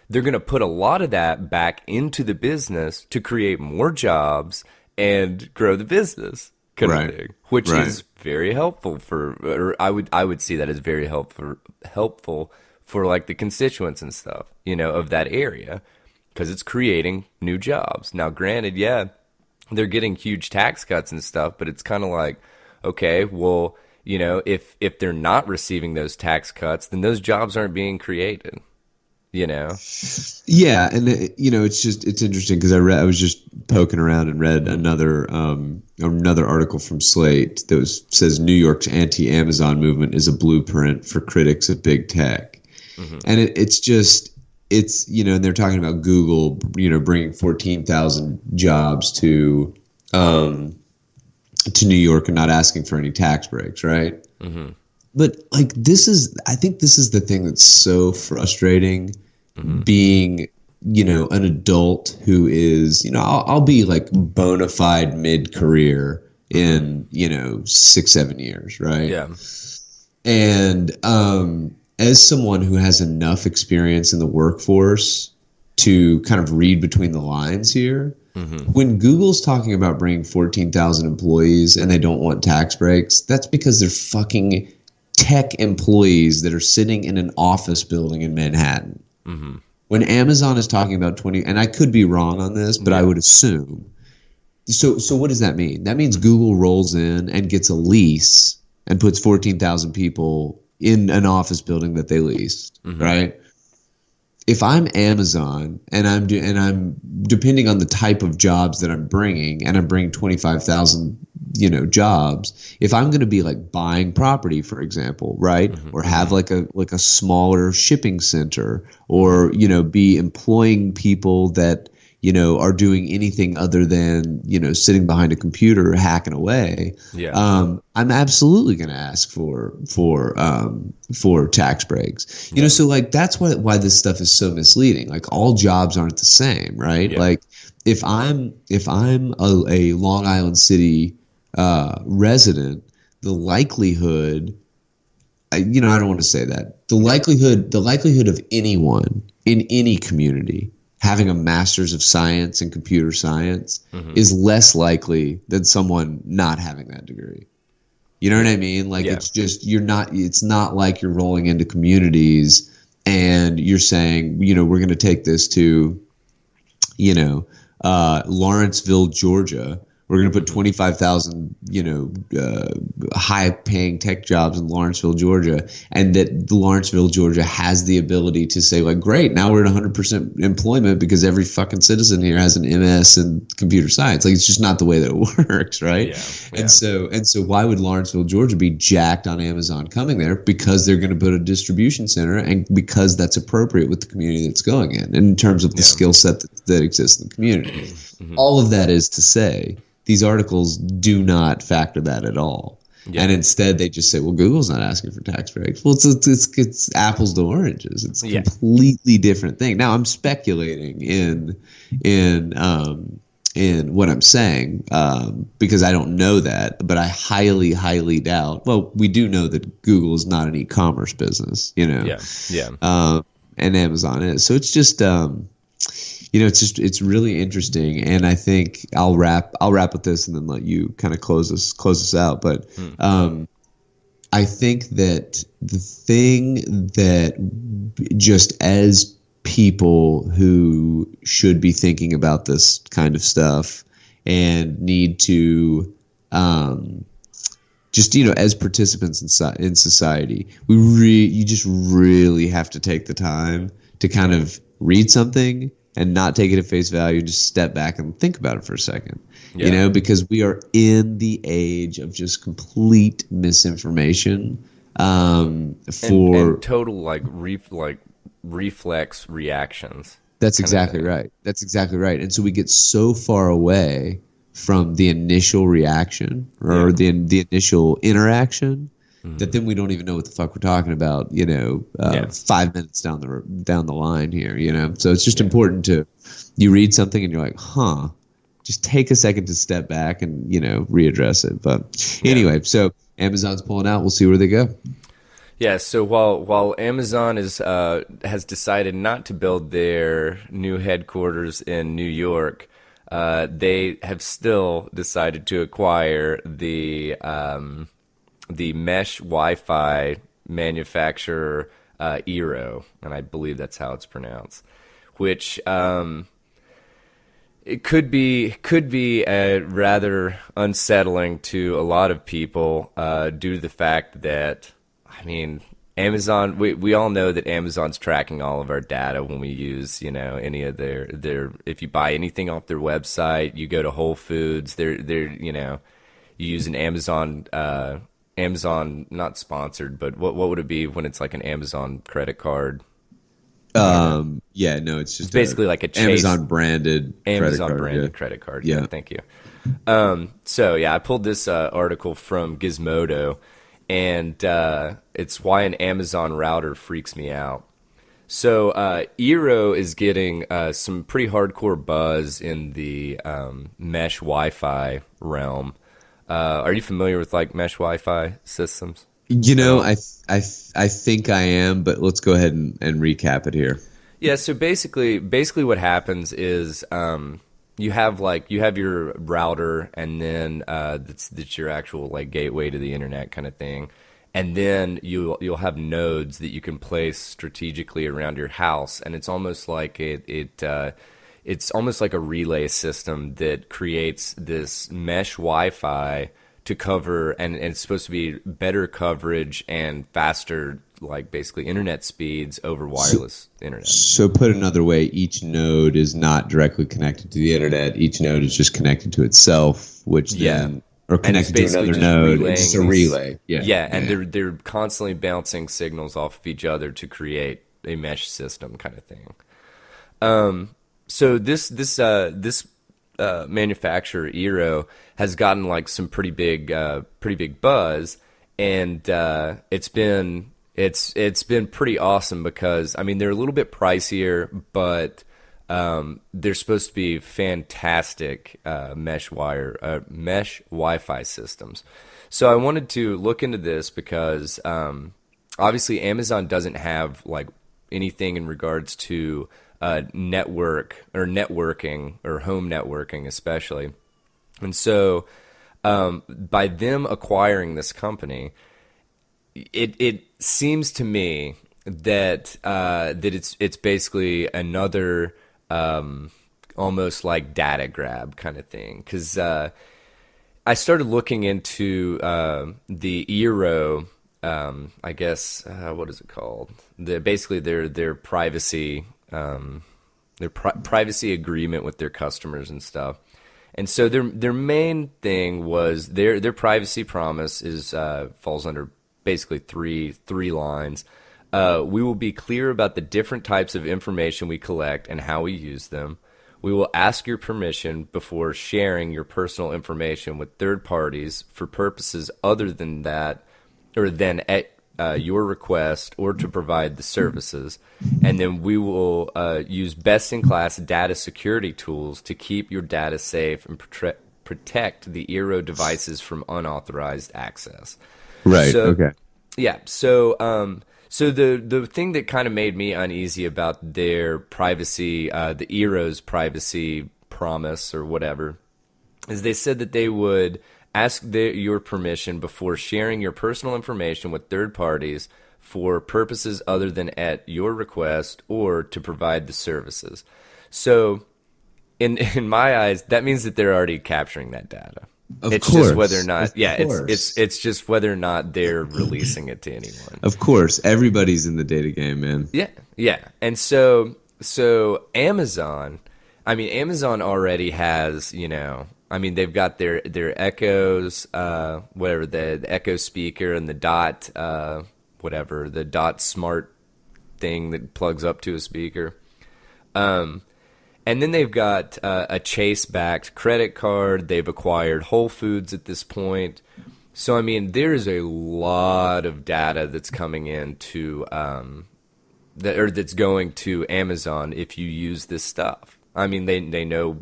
they're going to put a lot of that back into the business to create more jobs and grow the business kind of thing, which is very helpful or I would see that as very helpful for like the constituents and stuff, of that area, because it's creating new jobs. Now, granted, they're getting huge tax cuts and stuff, but it's kind of like, okay, well, if they're not receiving those tax cuts, then those jobs aren't being created. Yeah, and it's interesting because I was just poking around and read another article from Slate that says New York's anti-Amazon movement is a blueprint for critics of big tech, and it's and they're talking about Google, bringing 14,000 jobs to New York and not asking for any tax breaks, right? Mm-hmm. But like I think this is the thing that's so frustrating, being, an adult who is, I'll be like bona fide mid-career in, 6-7 years, right? Yeah. And as someone who has enough experience in the workforce to kind of read between the lines here, when Google's talking about bringing 14,000 employees and they don't want tax breaks, that's because they're fucking tech employees that are sitting in an office building in Manhattan. Mm-hmm. When Amazon is talking about 20, and I could be wrong on this, but I would assume. So what does that mean? That means Google rolls in and gets a lease and puts 14,000 people in an office building that they leased, right? If I'm Amazon and I'm depending on the type of jobs that I'm bringing, and I'm bringing 25,000, jobs. If I'm going to be like buying property, for example, right, or have like a smaller shipping center, or be employing people that are doing anything other than sitting behind a computer hacking away. Yeah. I'm absolutely going to ask for tax breaks. So like that's why this stuff is so misleading. Like all jobs aren't the same, right? Yeah. Like if I'm a Long Island City resident, the likelihood, I don't want to say that, the likelihood of anyone in any community having a master's of science in computer science is less likely than someone not having that degree. You know what I mean? Like, Yeah. it's just, it's not like you're rolling into communities and you're saying, we're going to take this to, Lawrenceville, Georgia. We're going to put 25,000, high-paying tech jobs in Lawrenceville, Georgia, and that Lawrenceville, Georgia has the ability to say, like, great, now we're at 100% employment because every fucking citizen here has an MS in computer science. Like, it's just not the way that it works, right? Yeah. And so why would Lawrenceville, Georgia be jacked on Amazon coming there? Because they're going to put a distribution center, and because that's appropriate with the community that's going in terms of the skill set that exists in the community. All of that is to say, these articles do not factor that at all. Yeah. And instead they just say, well, Google's not asking for tax breaks. Well, it's apples to oranges. It's a completely different thing. Now I'm speculating in what I'm saying, because I don't know that, but I highly, highly doubt. Well, we do know that Google is not an e-commerce business, and Amazon is. So it's just, it's really interesting, and I think I'll wrap with this and then let you kind of close us out. But I think that the thing that just as people who should be thinking about this kind of stuff and need to as participants in society, you just really have to take the time to kind of read something and not take it at face value, just step back and think about it for a second, because we are in the age of just complete misinformation, and total reflex reactions. That's exactly right. That's exactly right. And so we get so far away from the initial reaction or the initial interaction that then we don't even know what the fuck we're talking about, 5 minutes down the line here, So it's just important you read something and you're like, just take a second to step back and, readdress it. But anyway, so Amazon's pulling out. We'll see where they go. Yeah, so while Amazon has decided not to build their new headquarters in New York, they have still decided to acquire the mesh Wi-Fi manufacturer Eero, and I believe that's how it's pronounced, which it could be rather unsettling to a lot of people due to the fact that, Amazon, we all know that Amazon's tracking all of our data when we use, any of their if you buy anything off their website, you go to Whole Foods, you use an Amazon, not sponsored, but what would it be when it's like an Amazon credit card? It's just basically like a Chase, Amazon branded credit card. Yeah, thank you. I pulled this article from Gizmodo, and it's why an Amazon router freaks me out. So Eero is getting some pretty hardcore buzz in the mesh Wi-Fi realm. Are you familiar with like mesh Wi-Fi systems? I think I am, but let's go ahead and recap it here. Yeah, so basically what happens is you have your router, and then that's your actual like gateway to the internet kind of thing. And then you'll have nodes that you can place strategically around your house, and it's almost like it's almost like a relay system that creates this mesh Wi-Fi to cover, and it's supposed to be better coverage and faster, like basically internet speeds over wireless internet. So put another way, each node is not directly connected to the internet. Each node is just connected to itself, which then or connected to another node. It's a relay. They're constantly bouncing signals off of each other to create a mesh system kind of thing. So this manufacturer Eero has gotten like some pretty big buzz, and it's been pretty awesome because they're a little bit pricier, but they're supposed to be fantastic mesh Wi-Fi systems. So I wanted to look into this because obviously Amazon doesn't have like anything in regards to networking or home networking especially. And so by them acquiring this company, it seems to me that it's basically another almost like data grab kind of thing. Because I started looking into the Eero, I guess what is it called? Basically their privacy privacy agreement with their customers and stuff. And so their main thing was their privacy promise is falls under basically three lines. We will be clear about the different types of information we collect and how we use them. We will ask your permission before sharing your personal information with third parties for purposes other than that, or than at your request, or to provide the services. And then we will use best-in-class data security tools to keep your data safe and protect the Eero devices from unauthorized access. Right. So, okay. Yeah. So, so the thing that kind of made me uneasy about their privacy, the Eero's privacy promise or whatever, is they said that they would ask your permission before sharing your personal information with third parties for purposes other than at your request or to provide the services. So, in my eyes, that means that they're already capturing that data. It's course. just whether or not, Of yeah, course. it's just whether or not they're releasing it to anyone. Of course, everybody's in the data game, man. Yeah, yeah. And so Amazon, I mean, Amazon already has, I mean, they've got their Echoes, whatever, the Echo speaker and the Dot, whatever, the Dot smart thing that plugs up to a speaker. And then they've got a Chase-backed credit card. They've acquired Whole Foods at this point. So, I mean, there is a lot of data that's coming into that's going to Amazon if you use this stuff. I mean, they know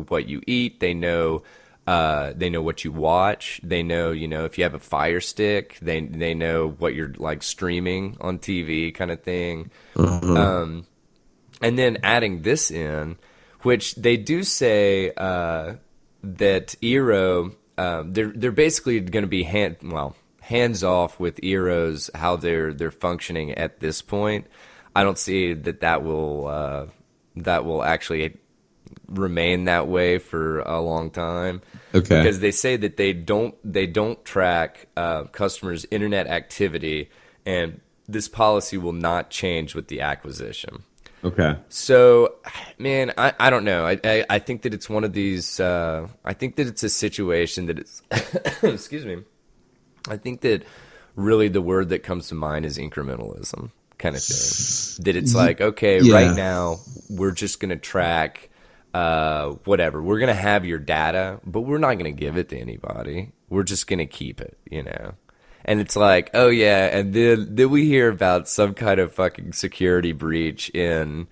what you eat. They know what you watch. They know if you have a Fire Stick. They know what you're like streaming on TV kind of thing. And then adding this in, which they do say that Eero, they're basically going to be hands off with Eero's how they're functioning at this point. I don't see that will actually remain that way for a long time. Okay. Because they say that they don't track customers' internet activity, and this policy will not change with the acquisition. Okay. So, man, I don't know. I think that it's one of these. I think that it's a situation that it's. Excuse me. I think that really the word that comes to mind is incrementalism kind of thing. That it's like, okay, Yeah. right now we're just going to track whatever. We're going to have your data, but we're not going to give it to anybody. We're just going to keep it, And it's like, oh yeah, and then we hear about some kind of fucking security breach in,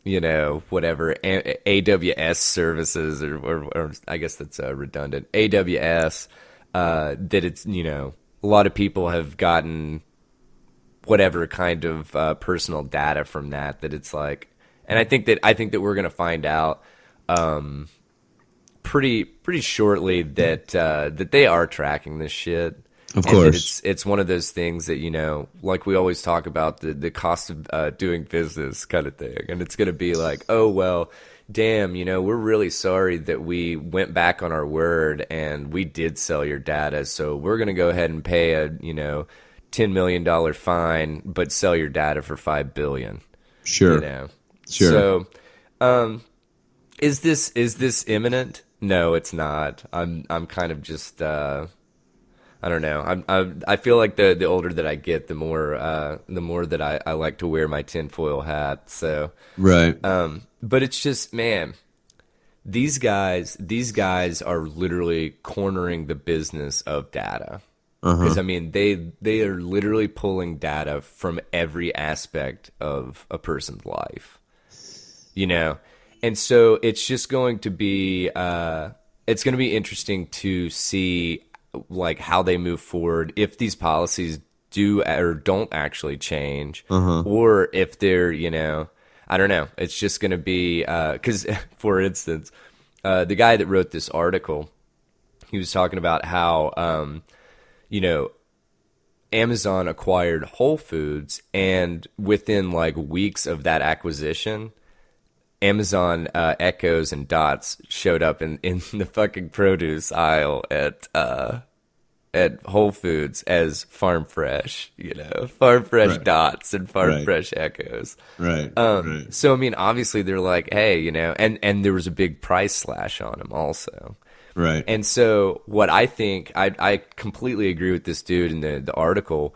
whatever AWS services or I guess that's redundant. AWS, that it's a lot of people have gotten whatever kind of personal data from that it's like, and I think that we're gonna find out pretty shortly that that they are tracking this shit. Of And course. it's one of those things that, like we always talk about, the cost of doing business kind of thing. And it's going to be like, oh, well, damn, we're really sorry that we went back on our word and we did sell your data. So we're going to go ahead and pay a, $10 million fine, but sell your data for $5 billion. Sure. Sure. So, is this imminent? No, it's not. I'm kind of just, I don't know. I feel like the older that I get, the more that I like to wear my tinfoil hat. So Right. but it's just, man, these guys are literally cornering the business of data. Because I mean, they are literally pulling data from every aspect of a person's life, and so it's just going to be it's going to be interesting to see like how they move forward, if these policies do or don't actually change, or if they're, I don't know. It's just going to be because, for instance, the guy that wrote this article, he was talking about how, you know, Amazon acquired Whole Foods, and within like weeks of that acquisition, Amazon Echoes and Dots showed up in the fucking produce aisle at Whole Foods as Farm Fresh, you know, Farm Fresh Right. Dots and Farm Right. Fresh Echoes. Right. Right. So I mean, obviously they're like, hey, you know, and there was a big price slash on them also. Right. And so what I think, I completely agree with this dude in the article.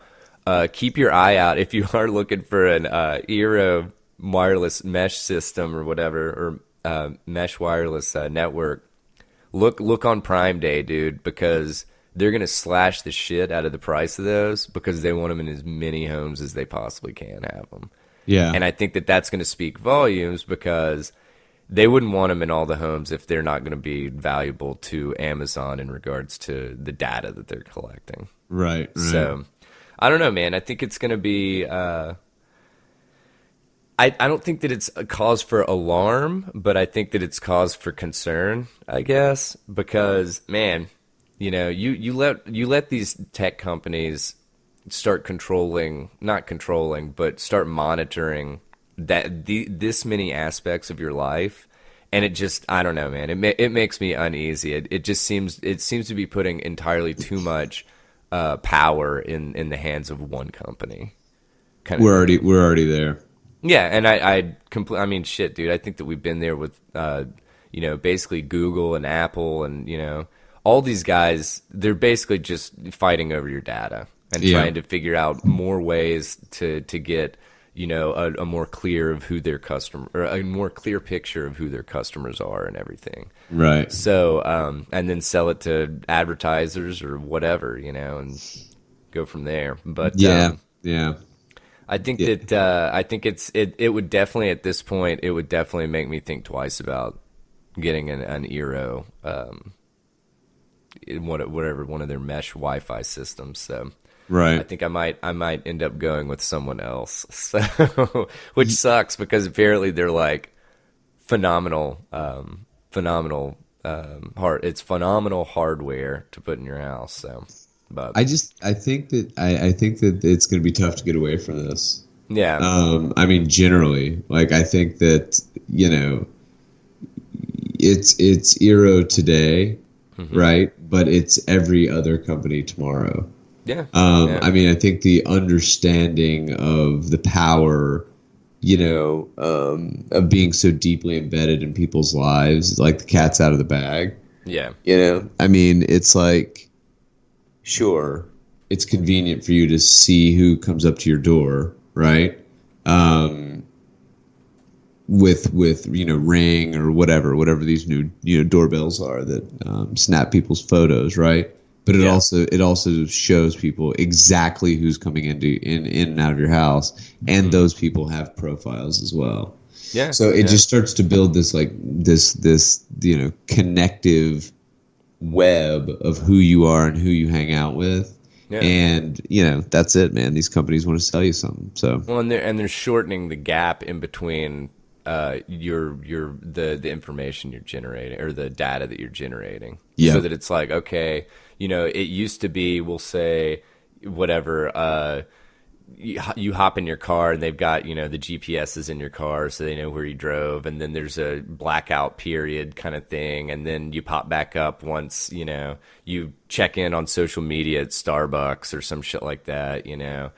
Keep your eye out if you are looking for an Eero wireless mesh system or whatever, or mesh wireless network. Look on Prime Day, dude, because they're going to slash the shit out of the price of those because they want them in as many homes as they possibly can have them. Yeah. And I think that that's going to speak volumes because they wouldn't want them in all the homes if they're not going to be valuable to Amazon in regards to the data that they're collecting. Right. Right. So, I don't know, man. I think it's going to be... I don't think that it's a cause for alarm, but I think that it's cause for concern, I guess, because, man, you know, you let these tech companies start not controlling, but start monitoring this many aspects of your life, and it just, I don't know, man, it makes me uneasy. It seems to be putting entirely too much power in the hands of one company. We're already there. Yeah, and I mean, shit, dude. I think that we've been there with, you know, basically Google and Apple and, you know, all these guys. They're basically just fighting over your data and trying to figure out more ways to get, you know, a more clear of who their customer, or a more clear picture of who their customers are and everything. Right. So, and then sell it to advertisers or whatever, you know, and go from there. But Yeah. I think that I think it would definitely, at this point, it would definitely make me think twice about getting an Eero, in whatever one of their mesh Wi-Fi systems. So Right. I think I might end up going with someone else. So which sucks because apparently they're like phenomenal it's phenomenal hardware to put in your house. So. But I think that it's going to be tough to get away from this. yeah, I mean, generally, like, I think that, you know, it's Eero today, right? But it's every other company tomorrow. yeah. I mean, I think the understanding of the power, you know, of being so deeply embedded in people's lives, like the cat's out of the bag. Yeah. You know, I mean, it's like, sure, it's convenient for you to see who comes up to your door, right? With you know, Ring or whatever these new, you know, doorbells are that snap people's photos, right? But it also shows people exactly who's coming in and out of your house, and those people have profiles as well. Yeah. So it just starts to build this like this you know, connective web of who you are and who you hang out with. Yeah. And, you know, that's it, man. These companies want to sell you something. So well, and they're shortening the gap in between the information you're generating or the data that you're generating. Yeah. So that it's like, okay, you know, it used to be, we'll say, whatever, you hop in your car and they've got, you know, the GPS is in your car so they know where you drove, and then there's a blackout period kind of thing, and then you pop back up once, you know, you check in on social media at Starbucks or some shit like that, you know.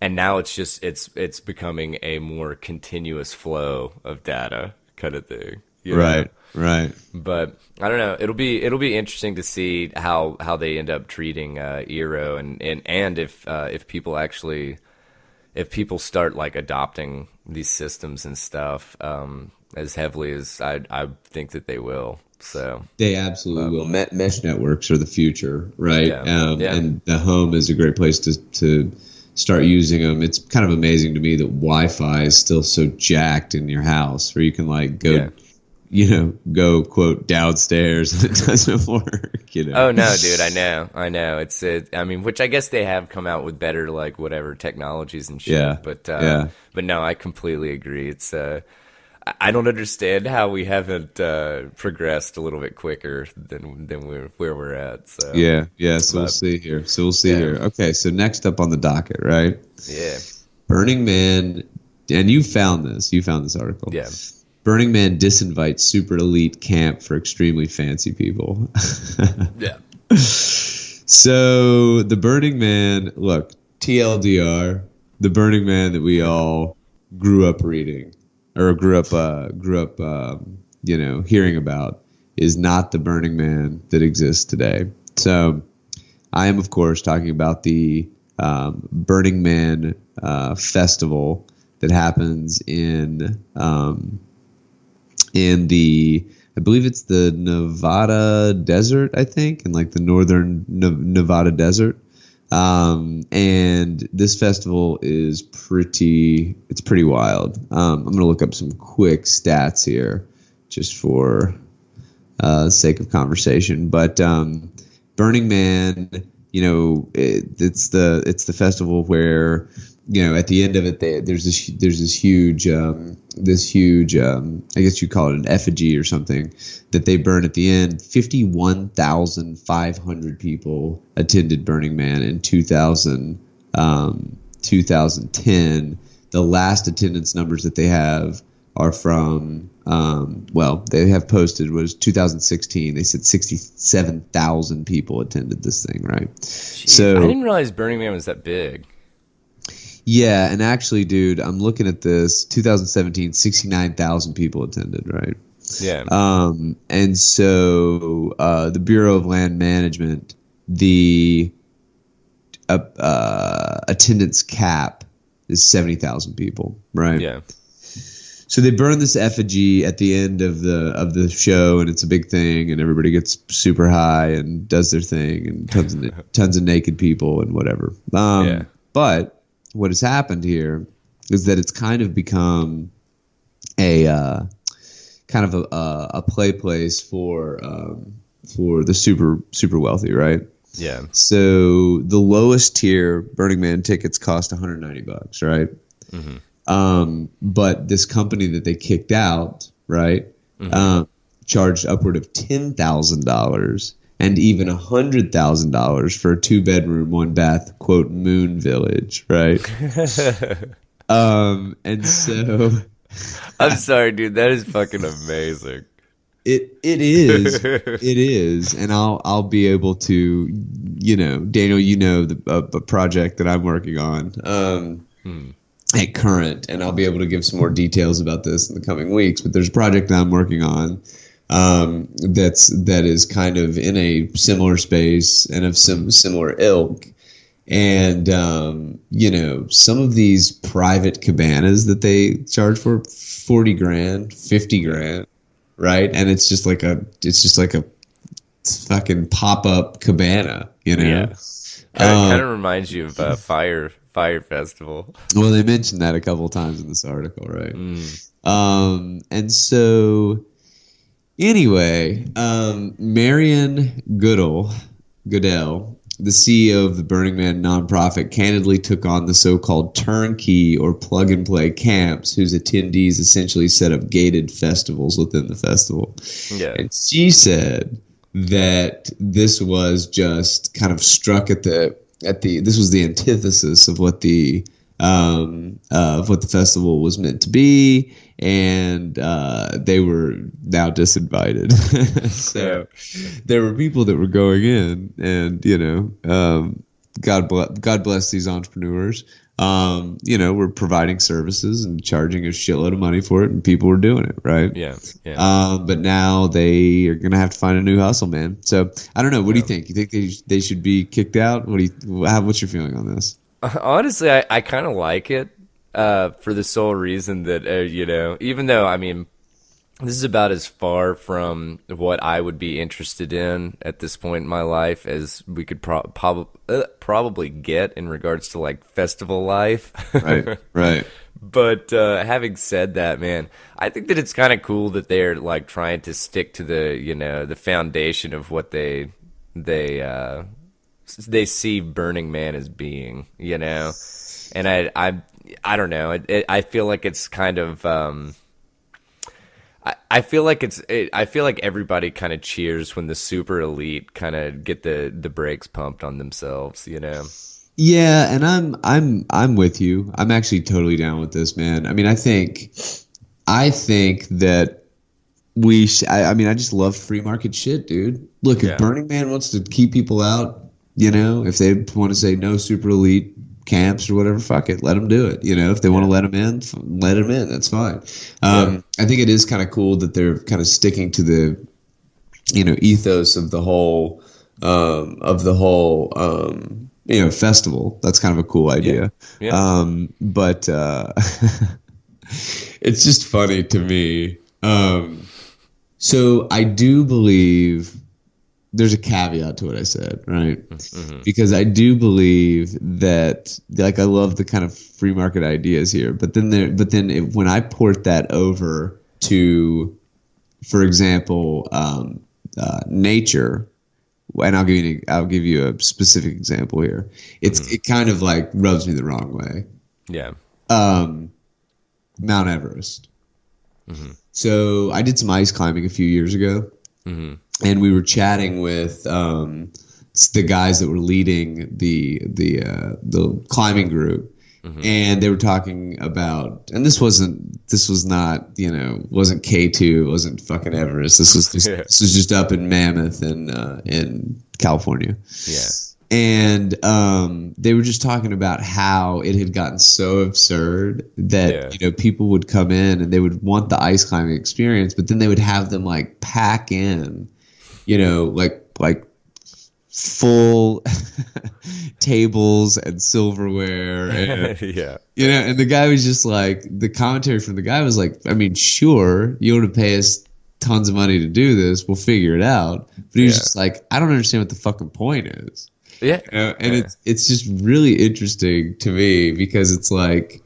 And now it's just it's becoming a more continuous flow of data kind of thing. You know? Right. But I don't know. It'll be interesting to see how they end up treating Eero and if people actually, if people start like adopting these systems and stuff as heavily as I think that they will. So they absolutely will. Mesh networks are the future, right? Yeah. And the home is a great place to start using them. It's kind of amazing to me that Wi-Fi is still so jacked in your house, where you can like go, you know, go quote downstairs and it doesn't work. You know? Oh no, dude, I know. It's I mean, which I guess they have come out with better like whatever technologies and shit. Yeah. But no, I completely agree. It's I don't understand how we haven't progressed a little bit quicker than where we're at. So Yeah. So we'll see here. Okay, so next up on the docket, right? Yeah. Burning Man, and you found this article. Yeah. Burning Man disinvites super elite camp for extremely fancy people. Yeah. So the Burning Man, look, TLDR, the Burning Man that we all grew up reading or grew up, hearing about is not the Burning Man that exists today. So I am, of course, talking about the Burning Man festival that happens in the, I believe it's the Nevada desert, I think, in like the northern Nevada desert. And this festival is pretty wild. I'm going to look up some quick stats here just for the sake of conversation. But Burning Man, it's the festival where, at the end of it, there's this huge, I guess you call it an effigy or something, that they burn at the end. 51,500 people attended Burning Man in 2010. The last attendance numbers that they have are from, they have posted was 2016. They said 67,000 people attended this thing, right? Jeez, So I didn't realize Burning Man was that big. Yeah, and actually, dude, I'm looking at this. 2017, 69,000 people attended, right? Yeah. And so the Bureau of Land Management, the attendance cap is 70,000 people, right? Yeah. So they burn this effigy at the end of the show, and it's a big thing, and everybody gets super high and does their thing, and tons of naked people and whatever. Yeah. But what has happened here is that it's kind of become a play place for the super wealthy, right? Yeah. So the lowest tier Burning Man tickets cost $190, right? Mm-hmm. But this company that they kicked out, right, charged upward of $10,000 and even $100,000 for a 2-bedroom, 1-bath, quote, moon village, right? And so I'm sorry, dude. That is fucking amazing. it is, and I'll be able to, Daniel, the project that I'm working on at Current, and I'll be able to give some more details about this in the coming weeks. But there's a project that I'm working on that is kind of in a similar space and of some similar ilk. And, some of these private cabanas that they charge for $40,000, $50,000, right? And it's just like a fucking pop-up cabana, Yeah. Kind of reminds you of Fire Festival. Well, they mentioned that a couple of times in this article, right? And so anyway, Marion Goodell, the CEO of the Burning Man nonprofit, candidly took on the so-called turnkey or plug-and-play camps whose attendees essentially set up gated festivals within the festival. Yeah. And she said that this was just kind of struck at the this was the antithesis of what the festival was meant to be, and they were now disinvited. So there were people that were going in, and God bless these entrepreneurs. We're providing services and charging a shitload of money for it, and people were doing it, right? Yeah. But now they are gonna have to find a new hustle, man. So I don't know. What do you think? You think they should be kicked out? What's your feeling on this? Honestly, I kind of like it for the sole reason that even though this is about as far from what I would be interested in at this point in my life as we could probably get in regards to like festival life. Right. But having said that, man, I think that it's kind of cool that they're like trying to stick to the foundation of what they see Burning Man as being, and I don't know. I feel like it's kind of I feel like I feel like everybody kind of cheers when the super elite kind of get the brakes pumped on themselves, you know. Yeah, and I'm with you. I'm actually totally down with this, man. I mean, I think that I mean, I just love free market shit, dude. Look, if Burning Man wants to keep people out, you know, if they want to say no super elite camps or whatever, fuck it, let them do it. You know, if they want to let them in, let them in. That's fine. I think it is kind of cool that they're kind of sticking to the, you know, ethos of the whole you know, festival. That's kind of a cool idea. But it's just funny to me. So I do believe there's a caveat to what I said, right? Mm-hmm. Because I do believe that, like, I love the kind of free market ideas here, but then when I port that over to, for example, nature, and I'll give you a specific example here. It kind of like rubs me the wrong way. Yeah. Mount Everest. Mm-hmm. So I did some ice climbing a few years ago, and we were chatting with the guys that were leading the climbing group, and they were talking about, and this was not, you know, wasn't K2, it wasn't fucking Everest. This was just up in Mammoth in California. Yeah. And they were just talking about how it had gotten so absurd that you know, people would come in and they would want the ice climbing experience, but then they would have them like pack in, you know, like full tables and silverware, and you know, and the guy was just like, the commentary from the guy was like, I mean, sure, you want to pay us tons of money to do this, we'll figure it out, but he was just like, I don't understand what the fucking point is. Yeah, you know? And it's just really interesting to me because it's like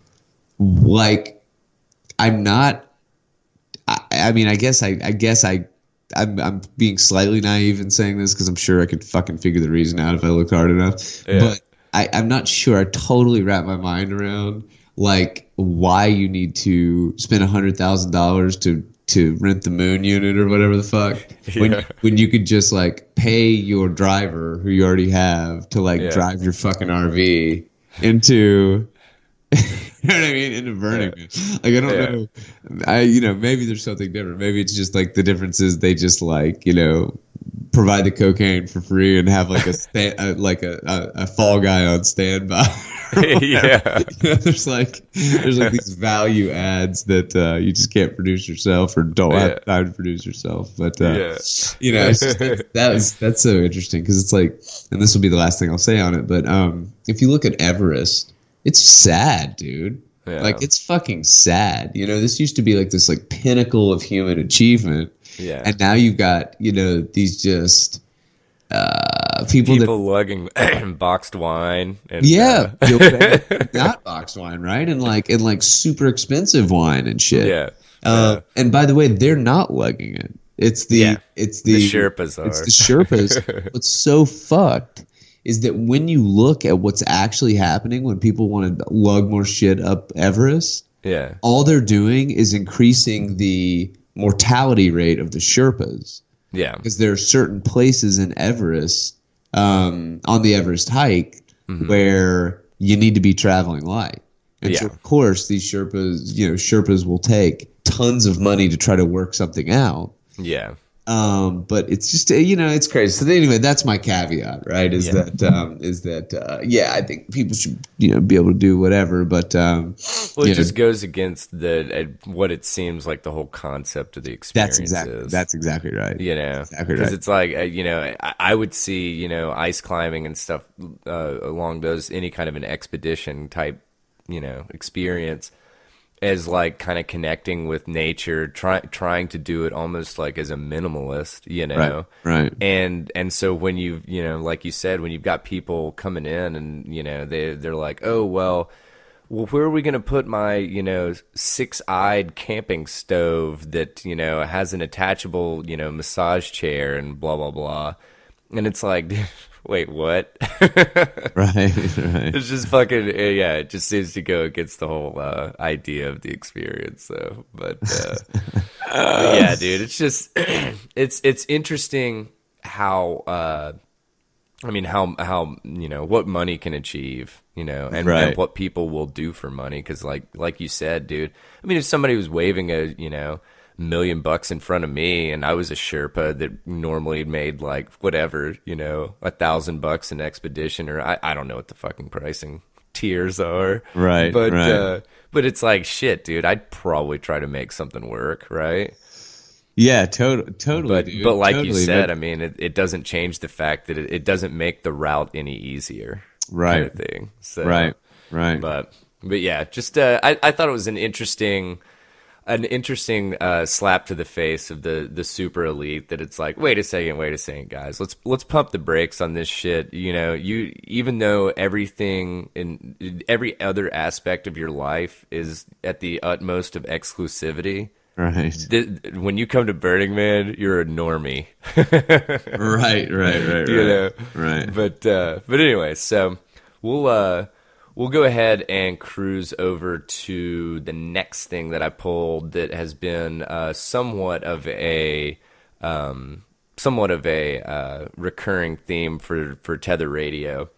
I'm not. I mean, I guess I'm being slightly naive in saying this because I'm sure I could fucking figure the reason out if I looked hard enough. Yeah. But I'm not sure I totally wrap my mind around like why you need to spend $100,000 to rent the moon unit or whatever the fuck, when you could just like pay your driver who you already have to like drive your fucking RV into, you know what I mean, into Burning Man. Like, I don't know, you know, maybe there's something different. Maybe it's just like the difference is they just like, you know, provide the cocaine for free and have like a fall guy on standby. You know, there's like these value adds that you just can't produce yourself or don't have time to produce yourself. But you know, it's just, that's so interesting because it's like, and this will be the last thing I'll say on it, but if you look at Everest, it's sad, dude. Yeah. Like, it's fucking sad. You know, this used to be like this like pinnacle of human achievement. Yeah. And now you've got, you know, these just people lugging boxed wine and not boxed wine, right? And like super expensive wine and shit. And by the way, they're not lugging it. It's the Sherpas are. It's the Sherpas. What's so fucked is that when you look at what's actually happening when people want to lug more shit up Everest, all they're doing is increasing the mortality rate of the Sherpas. Yeah, because there are certain places in Everest, on the Everest hike, where you need to be traveling light. And so, of course, these Sherpas will take tons of money to try to work something out. Yeah. But it's just, you know, it's crazy. So anyway, that's my caveat, right? Is that I think people should, you know, be able to do whatever, but well, it just goes against what it seems like the whole concept of the experience is. That's exactly right. You know, exactly right. Because it's like, you know, I would see, you know, ice climbing and stuff along those, any kind of an expedition type, you know, experience, as like kind of connecting with nature, trying to do it almost like as a minimalist, you know? Right. And so when you know, like you said, when you've got people coming in and, you know, they're like, oh, well, where are we going to put my, you know, 6-eyed camping stove that, you know, has an attachable, you know, massage chair and blah, blah, blah. And it's like, wait, what? Right. It's just fucking yeah. It just seems to go against the whole idea of the experience. So, but yeah, dude, it's just it's interesting how I mean how what money can achieve, and Right. what people will do for money. Because like you said, dude, I mean, if somebody was waving a $1,000,000 in front of me, and I was a Sherpa that normally made like whatever, $1,000 an expedition, or I don't know what the fucking pricing tiers are, Right, but right. but it's like shit, dude. I'd probably try to make something work, right? Yeah, totally, dude. But like you Totally, said, but- I mean, it doesn't change the fact that it doesn't make the route any easier, kind Right. of thing. So, Right. but yeah, just I thought it was an interesting slap to the face of the super elite, that it's like, wait a second, guys, let's pump the brakes on this shit. You even though everything in every other aspect of your life is at the utmost of exclusivity. Right. When you come to Burning Man, you're a normie. Right. Right. But anyway, so we'll go ahead and cruise over to the next thing that I pulled that has been somewhat of a recurring theme for Tether Radio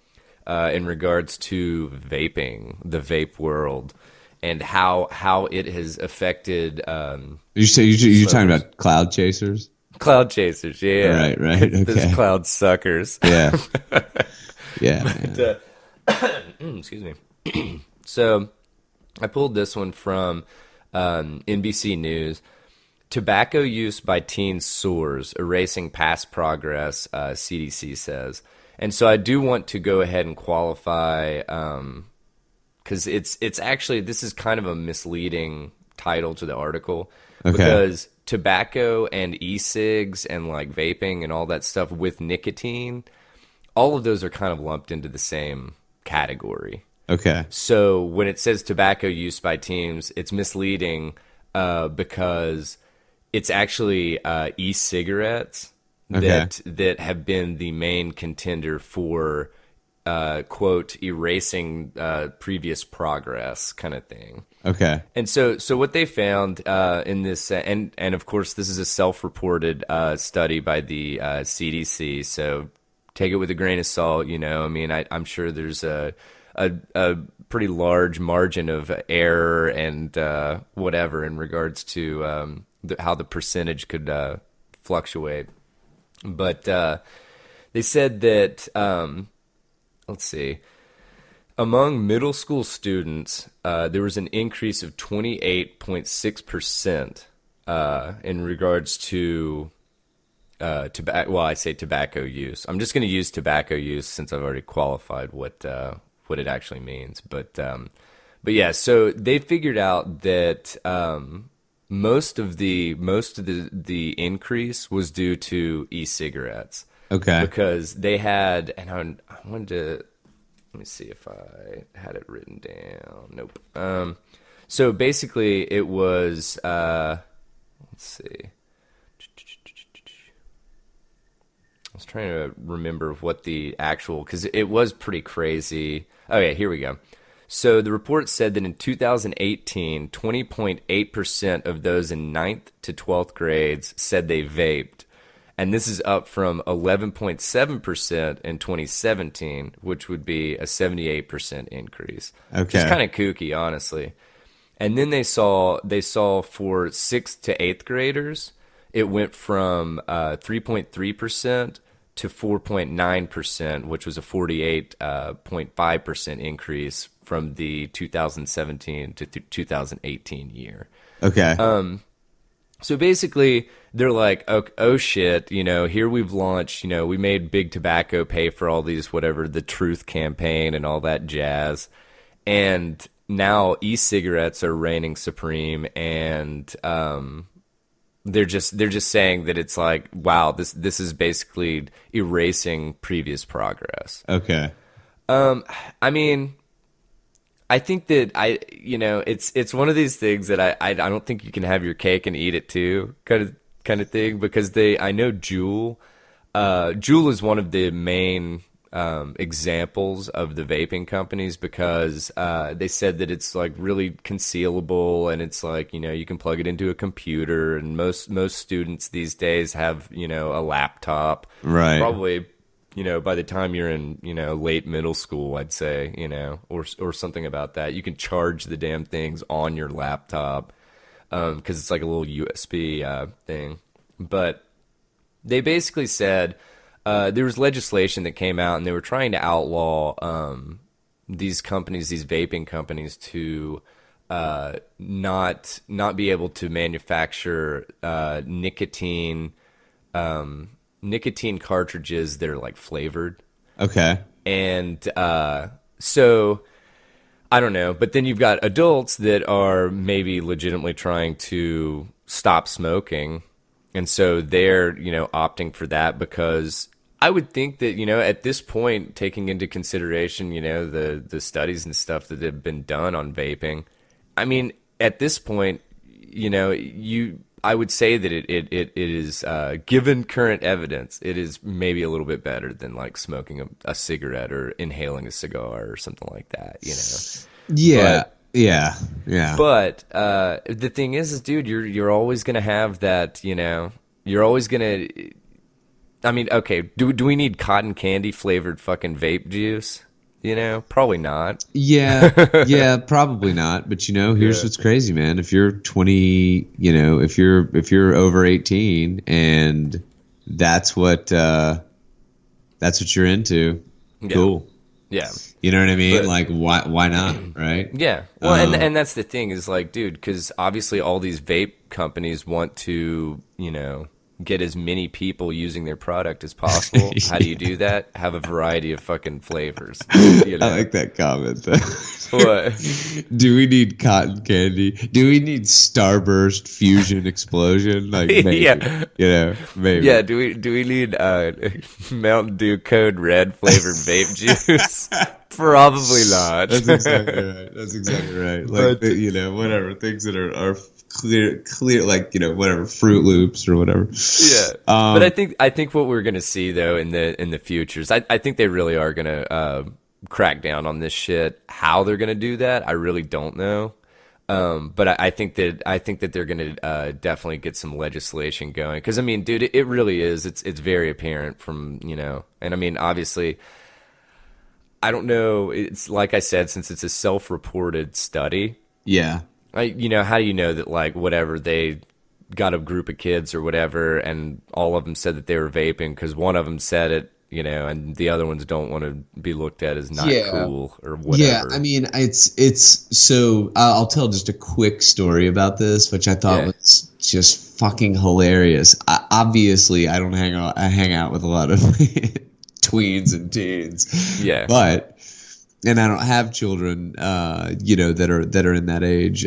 in regards to vaping, the vape world, and how it has affected You're talking about cloud chasers? cloud chasers. Yeah, Right. Okay. Those cloud suckers. Yeah. Yeah. Excuse me. So I pulled this one from NBC News. Tobacco use by teens soars, erasing past progress, CDC says. And so I do want to go ahead and qualify, because it's actually, this is kind of a misleading title to the article. Okay. Because tobacco and e-cigs and like vaping and all that stuff with nicotine, all of those are kind of lumped into the same category. Okay. So when it says tobacco use by teens, it's misleading because it's actually e-cigarettes that have been the main contender for quote erasing previous progress kind of thing. Okay. And so what they found in this, and of course this is a self-reported study by the CDC, so take it with a grain of salt. I mean, I'm sure there's a pretty large margin of error and whatever in regards to how the percentage could fluctuate. But they said that, let's see, among middle school students, there was an increase of 28.6% in regards to tobacco. Well, I say tobacco use. I'm just going to use tobacco use since I've already qualified what it actually means. But yeah, so they figured out that most of the increase was due to e-cigarettes. Okay. Because they had, and I wanted to, let me see if I had it written down. Nope. So basically it was, let's see. I was trying to remember what the actual, because it was pretty crazy. Oh yeah, here we go. So the report said that in 2018, 20.8% of those in 9th to 12th grades said they vaped. And this is up from 11.7% in 2017, which would be a 78% increase. Okay. It's kind of kooky, honestly. And then they saw for 6th to 8th graders, it went from 3.3% to 4.9%, which was a 48.5% increase from the 2017 to 2018 year. Okay. So basically, they're like, oh shit, here we've launched, we made Big Tobacco pay for all these, whatever, the Truth campaign and all that jazz. And now e-cigarettes are reigning supreme, and they're just saying that it's like, wow, this is basically erasing previous progress. Okay. I mean, I think that it's one of these things that I don't think you can have your cake and eat it too, kind of thing, because I know Juul is one of the main examples of the vaping companies because they said that it's like really concealable and it's like, you know, you can plug it into a computer, and most students these days have, you know, a laptop. Right. Probably, you know, by the time you're in, you know, late middle school, I'd say, you know, or something about that. You can charge the damn things on your laptop because it's like a little USB thing. But they basically said there was legislation that came out, and they were trying to outlaw these companies, these vaping companies, to not be able to manufacture nicotine cartridges that are like flavored. Okay. And so I don't know, but then you've got adults that are maybe legitimately trying to stop smoking. And so they're, you know, opting for that because I would think that, you know, at this point, taking into consideration, you know, the studies and stuff that have been done on vaping, I mean, at this point, you know, I would say that it is, given current evidence, it is maybe a little bit better than like smoking a cigarette or inhaling a cigar or something like that, you know? Yeah. But, yeah. But the thing is, dude, you're always gonna have that. You know, you're always gonna. I mean, okay, do we need cotton candy flavored fucking vape juice? You know, probably not. Yeah, probably not. But you know, here's what's crazy, man. If you're 20, you know, if you're over 18 and that's what you're into, cool. Yeah. You know what I mean? But, like, why not? Right? Yeah. Well, and that's the thing is like, dude, because obviously all these vape companies want to, you know, get as many people using their product as possible. How do you do that? Have a variety of fucking flavors. You know? I like that comment, though. What? Do we need cotton candy? Do we need Starburst Fusion Explosion? Like, maybe. Yeah. You know, maybe. Yeah, do we need Mountain Dew Code Red flavored vape juice? Probably not. That's exactly right. Like, But, you know, whatever. Things that are clear, like, you know, whatever, Fruit Loops or whatever. Yeah. But I think what we're going to see, though, in the futures, I think they really are going to crack down on this shit. How they're going to do that, I really don't know. But I think that they're going to definitely get some legislation going. Because, I mean, dude, it really is. It's very apparent from, you know, and I mean, obviously, I don't know. It's like I said, since it's a self-reported study. Yeah. You know, how do you know that, like, whatever, they got a group of kids or whatever, and all of them said that they were vaping because one of them said it, you know, and the other ones don't want to be looked at as not cool or whatever. Yeah, I mean, it's so I'll tell just a quick story about this, which I thought was just fucking hilarious. Obviously, I don't hang out with a lot of tweens and teens. Yeah. And I don't have children, you know, that are in that age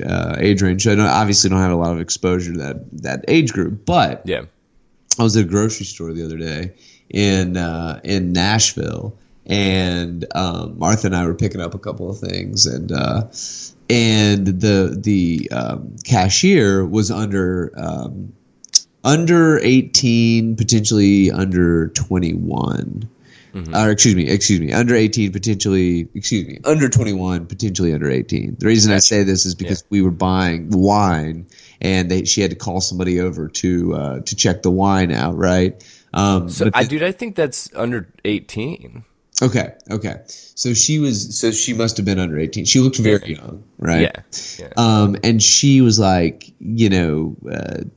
range. So I obviously don't have a lot of exposure to that age group. But yeah, I was at a grocery store the other day in Nashville, and Martha and I were picking up a couple of things, and the cashier was under 18, potentially under 21. Or excuse me, under 18, potentially, under 21, potentially under 18. The reason I say this is because we were buying wine, and she had to call somebody over to check the wine out, right? Dude, I think that's under 18. Okay. So she must have been under 18. She looked very young, right? Yeah. And she was like, you know,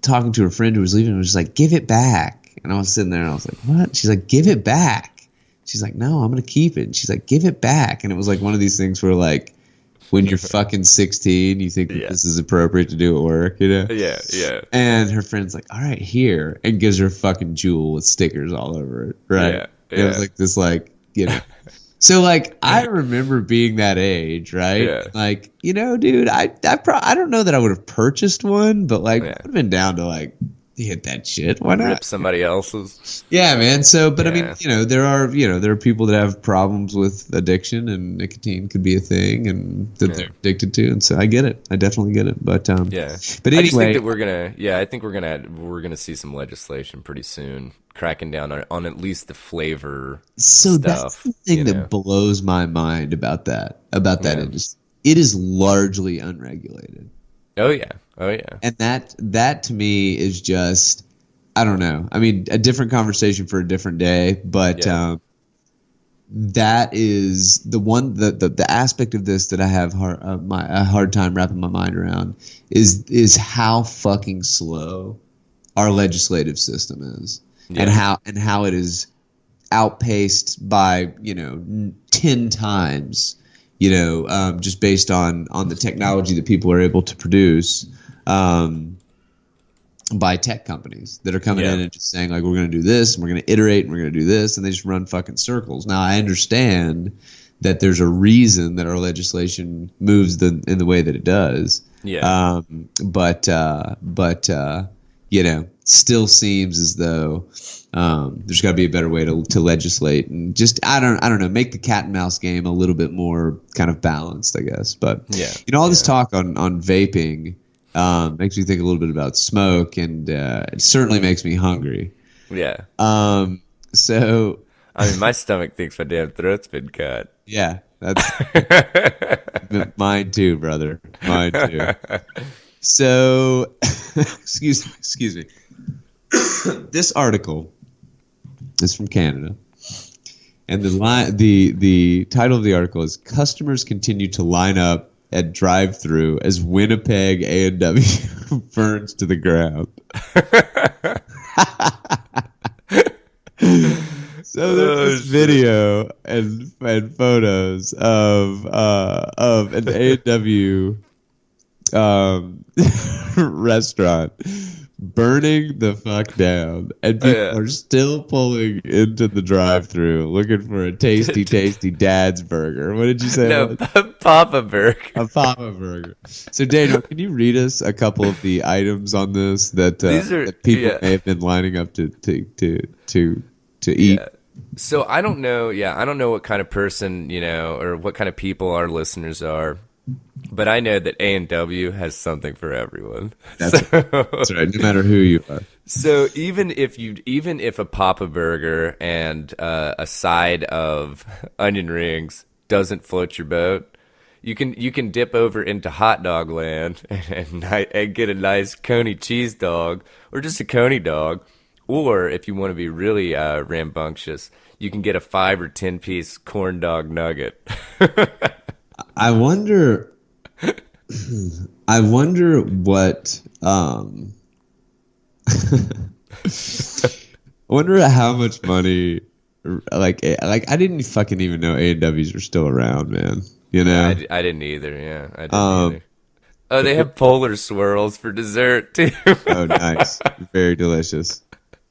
talking to her friend who was leaving, and was like, "Give it back." And I was sitting there, and I was like, "What?" She's like, "Give it back." She's like, "No, I'm going to keep it." And she's like, "Give it back." And it was like one of these things where, like, when you're fucking 16, you think that this is appropriate to do at work, you know? Yeah. And her friend's like, "All right, here," and gives her a fucking jewel with stickers all over it, right? Yeah. It was like this, like, you know. So, like, I remember being that age, right? Yeah. Like, you know, dude, I don't know that I would have purchased one, but, like, I would have been down to, like, hit that shit. Why not? Rip somebody else's. Yeah, man. So, but I mean, Yeah. there are people that have problems with addiction, and nicotine could be a thing, and that they're addicted to, and so I get it. I definitely get it. But Yeah. but I just think anyway, that I think we're gonna see some legislation pretty soon, cracking down on at least the flavor so stuff. that's the thing you know? that blows my mind about that Yeah. industry. It is largely unregulated. Oh yeah. And that to me is just, I don't know. I mean, a different conversation for a different day, but Yeah. that is the aspect of this that I have a hard time wrapping my mind around is how fucking slow our legislative system is, Yeah. and how it is outpaced by 10 times, just based on the technology that people are able to produce. By tech companies that are coming in and just saying, like, we're going to do this, and we're going to iterate, and we're going to do this, and they just run fucking circles. Now, I understand that there's a reason that our legislation moves in the way that it does. Yeah. But still seems as though there's got to be a better way to legislate, and just I don't know, make the cat and mouse game a little bit more kind of balanced, I guess. But all this talk on vaping makes me think a little bit about smoke, and it certainly makes me hungry. Yeah. So I mean, my stomach thinks my damn throat's been cut. yeah, that's mine too, brother. Mine too. So excuse me. This article is from Canada, and the title of the article is "Customers Continue to Line Up at Drive-Thru as Winnipeg A&W burns to the ground." So there's this video and photos of an A&W restaurant burning the fuck down, and people are still pulling into the drive-thru looking for a tasty Dad's burger. What did you say? No, Papa Burger. A Papa Burger. So Daniel, can you read us a couple of the items on this that that people may have been lining up to eat? Yeah. So I don't know. Yeah, I don't know what kind of person, or what kind of people our listeners are. But I know that A&W has something for everyone. That's right. No matter who you are. So even if a Papa Burger and a side of onion rings doesn't float your boat, you can dip over into hot dog land and get a nice coney cheese dog, or just a coney dog. Or if you want to be really rambunctious, you can get a 5 or 10 piece corn dog nugget. I wonder what I wonder how much money like I didn't fucking even know A&Ws were still around, man. I didn't either. Yeah, I didn't either. Oh, they have polar swirls for dessert too. Oh, nice. Very delicious.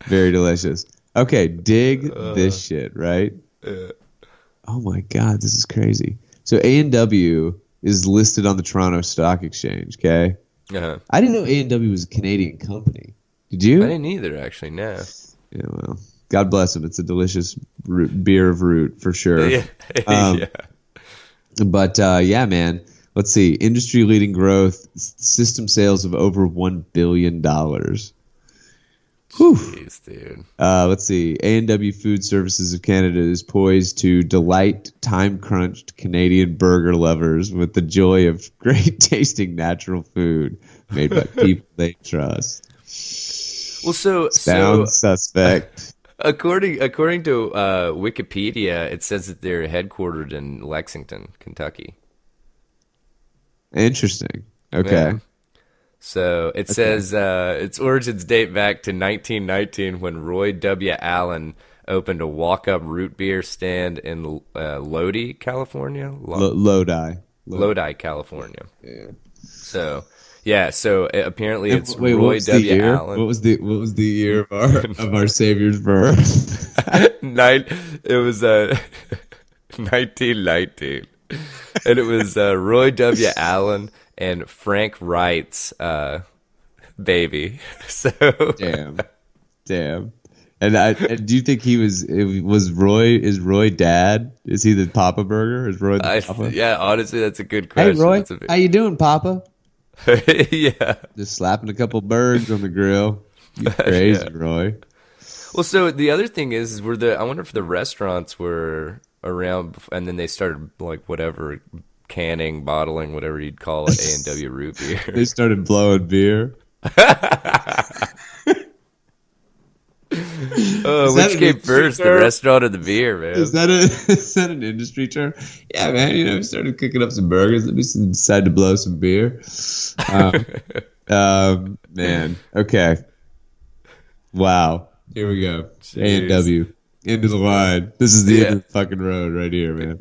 Very delicious. Okay, dig this shit, right? Oh my god, this is crazy. So A&W is listed on the Toronto Stock Exchange, okay? Uh-huh. I didn't know A&W was a Canadian company. Did you? I didn't either, actually, no. Yeah, well, God bless them. It's a delicious beer of root, for sure. Yeah. But, yeah, man. Let's see. Industry-leading growth, system sales of over $1 billion. Jeez, dude. Let's see. A&W Food Services of Canada is poised to delight time-crunched Canadian burger lovers with the joy of great-tasting natural food made by people they trust. Well, Sounds suspect. According to Wikipedia, it says that they're headquartered in Lexington, Kentucky. Interesting. Okay. Yeah. So it says its origins date back to 1919 when Roy W. Allen opened a walk-up root beer stand in Lodi, California. Lodi, California. Yeah. So apparently it's Wait, Roy W. Allen. Allen. What was the year of our Savior's birth? It was 1919, and it was Roy W. Allen and Frank Wright's baby. So Damn. And do you think was Roy? Is Roy dad? Is he the Papa Burger? Is Roy the Papa? Yeah, honestly, that's a good question. Hey Roy, That's how you doing, Papa? Yeah. Just slapping a couple birds on the grill. You crazy, Yeah. Roy. Well, so the other thing is, I wonder if the restaurants were around, and then they started like whatever canning, bottling, whatever you'd call it, A&W root beer. They started blowing beer. Oh, that which an came industry first, the term? restaurant or the beer, man? Is that an industry term? Yeah, man. We started cooking up some burgers. Let me decide to blow some beer. Man. Okay. Wow. Here we go. A&W. Into the line. This is the end of the fucking road right here, man.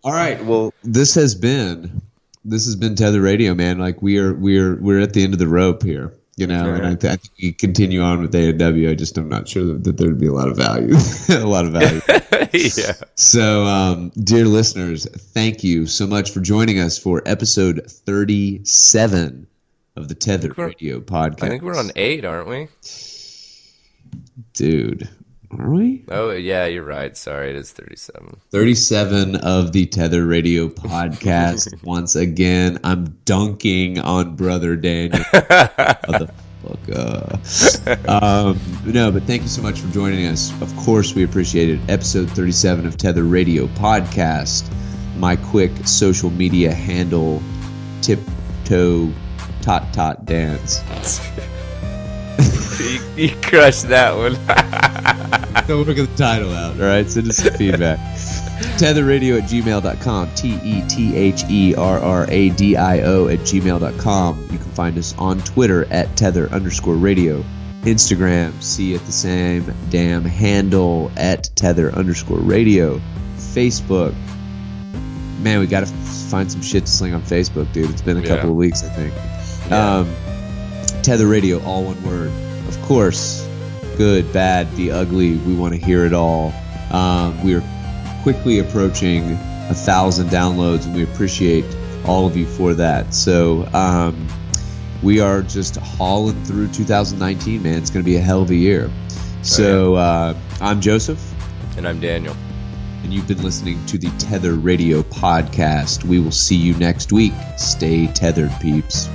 All right. Well, this has been Tether Radio, man. Like we're at the end of the rope here. And I think we continue on with A&W. I just am not sure that there'd be a lot of value. Yeah. So, dear listeners, thank you so much for joining us for episode 37 of the Tether Radio podcast. I think we're on 8, aren't we? Dude, are we? Oh, yeah, you're right. Sorry, it is 37. 37 of the Tether Radio podcast. Once again, I'm dunking on Brother Daniel. Motherfucker. No, but thank you so much for joining us. Of course, we appreciate it. Episode 37 of Tether Radio podcast. My quick social media handle, tiptoe tot dance. You crushed that one. Don't work the title out, all right? Send us some feedback. tetherradio@gmail.com. tetherradio@gmail.com. You can find us on Twitter at tether_radio. Instagram, see at the same damn handle at tether_radio. Facebook. Man, we got to find some shit to sling on Facebook, dude. It's been a couple of weeks, I think. Yeah. Tether Radio, all one word. Of course, good, bad, the ugly. We want to hear it all. We are quickly approaching 1,000 downloads, and we appreciate all of you for that. So we are just hauling through 2019, man. It's going to be a hell of a year. So I'm Joseph. And I'm Daniel. And you've been listening to the Tether Radio podcast. We will see you next week. Stay tethered, peeps.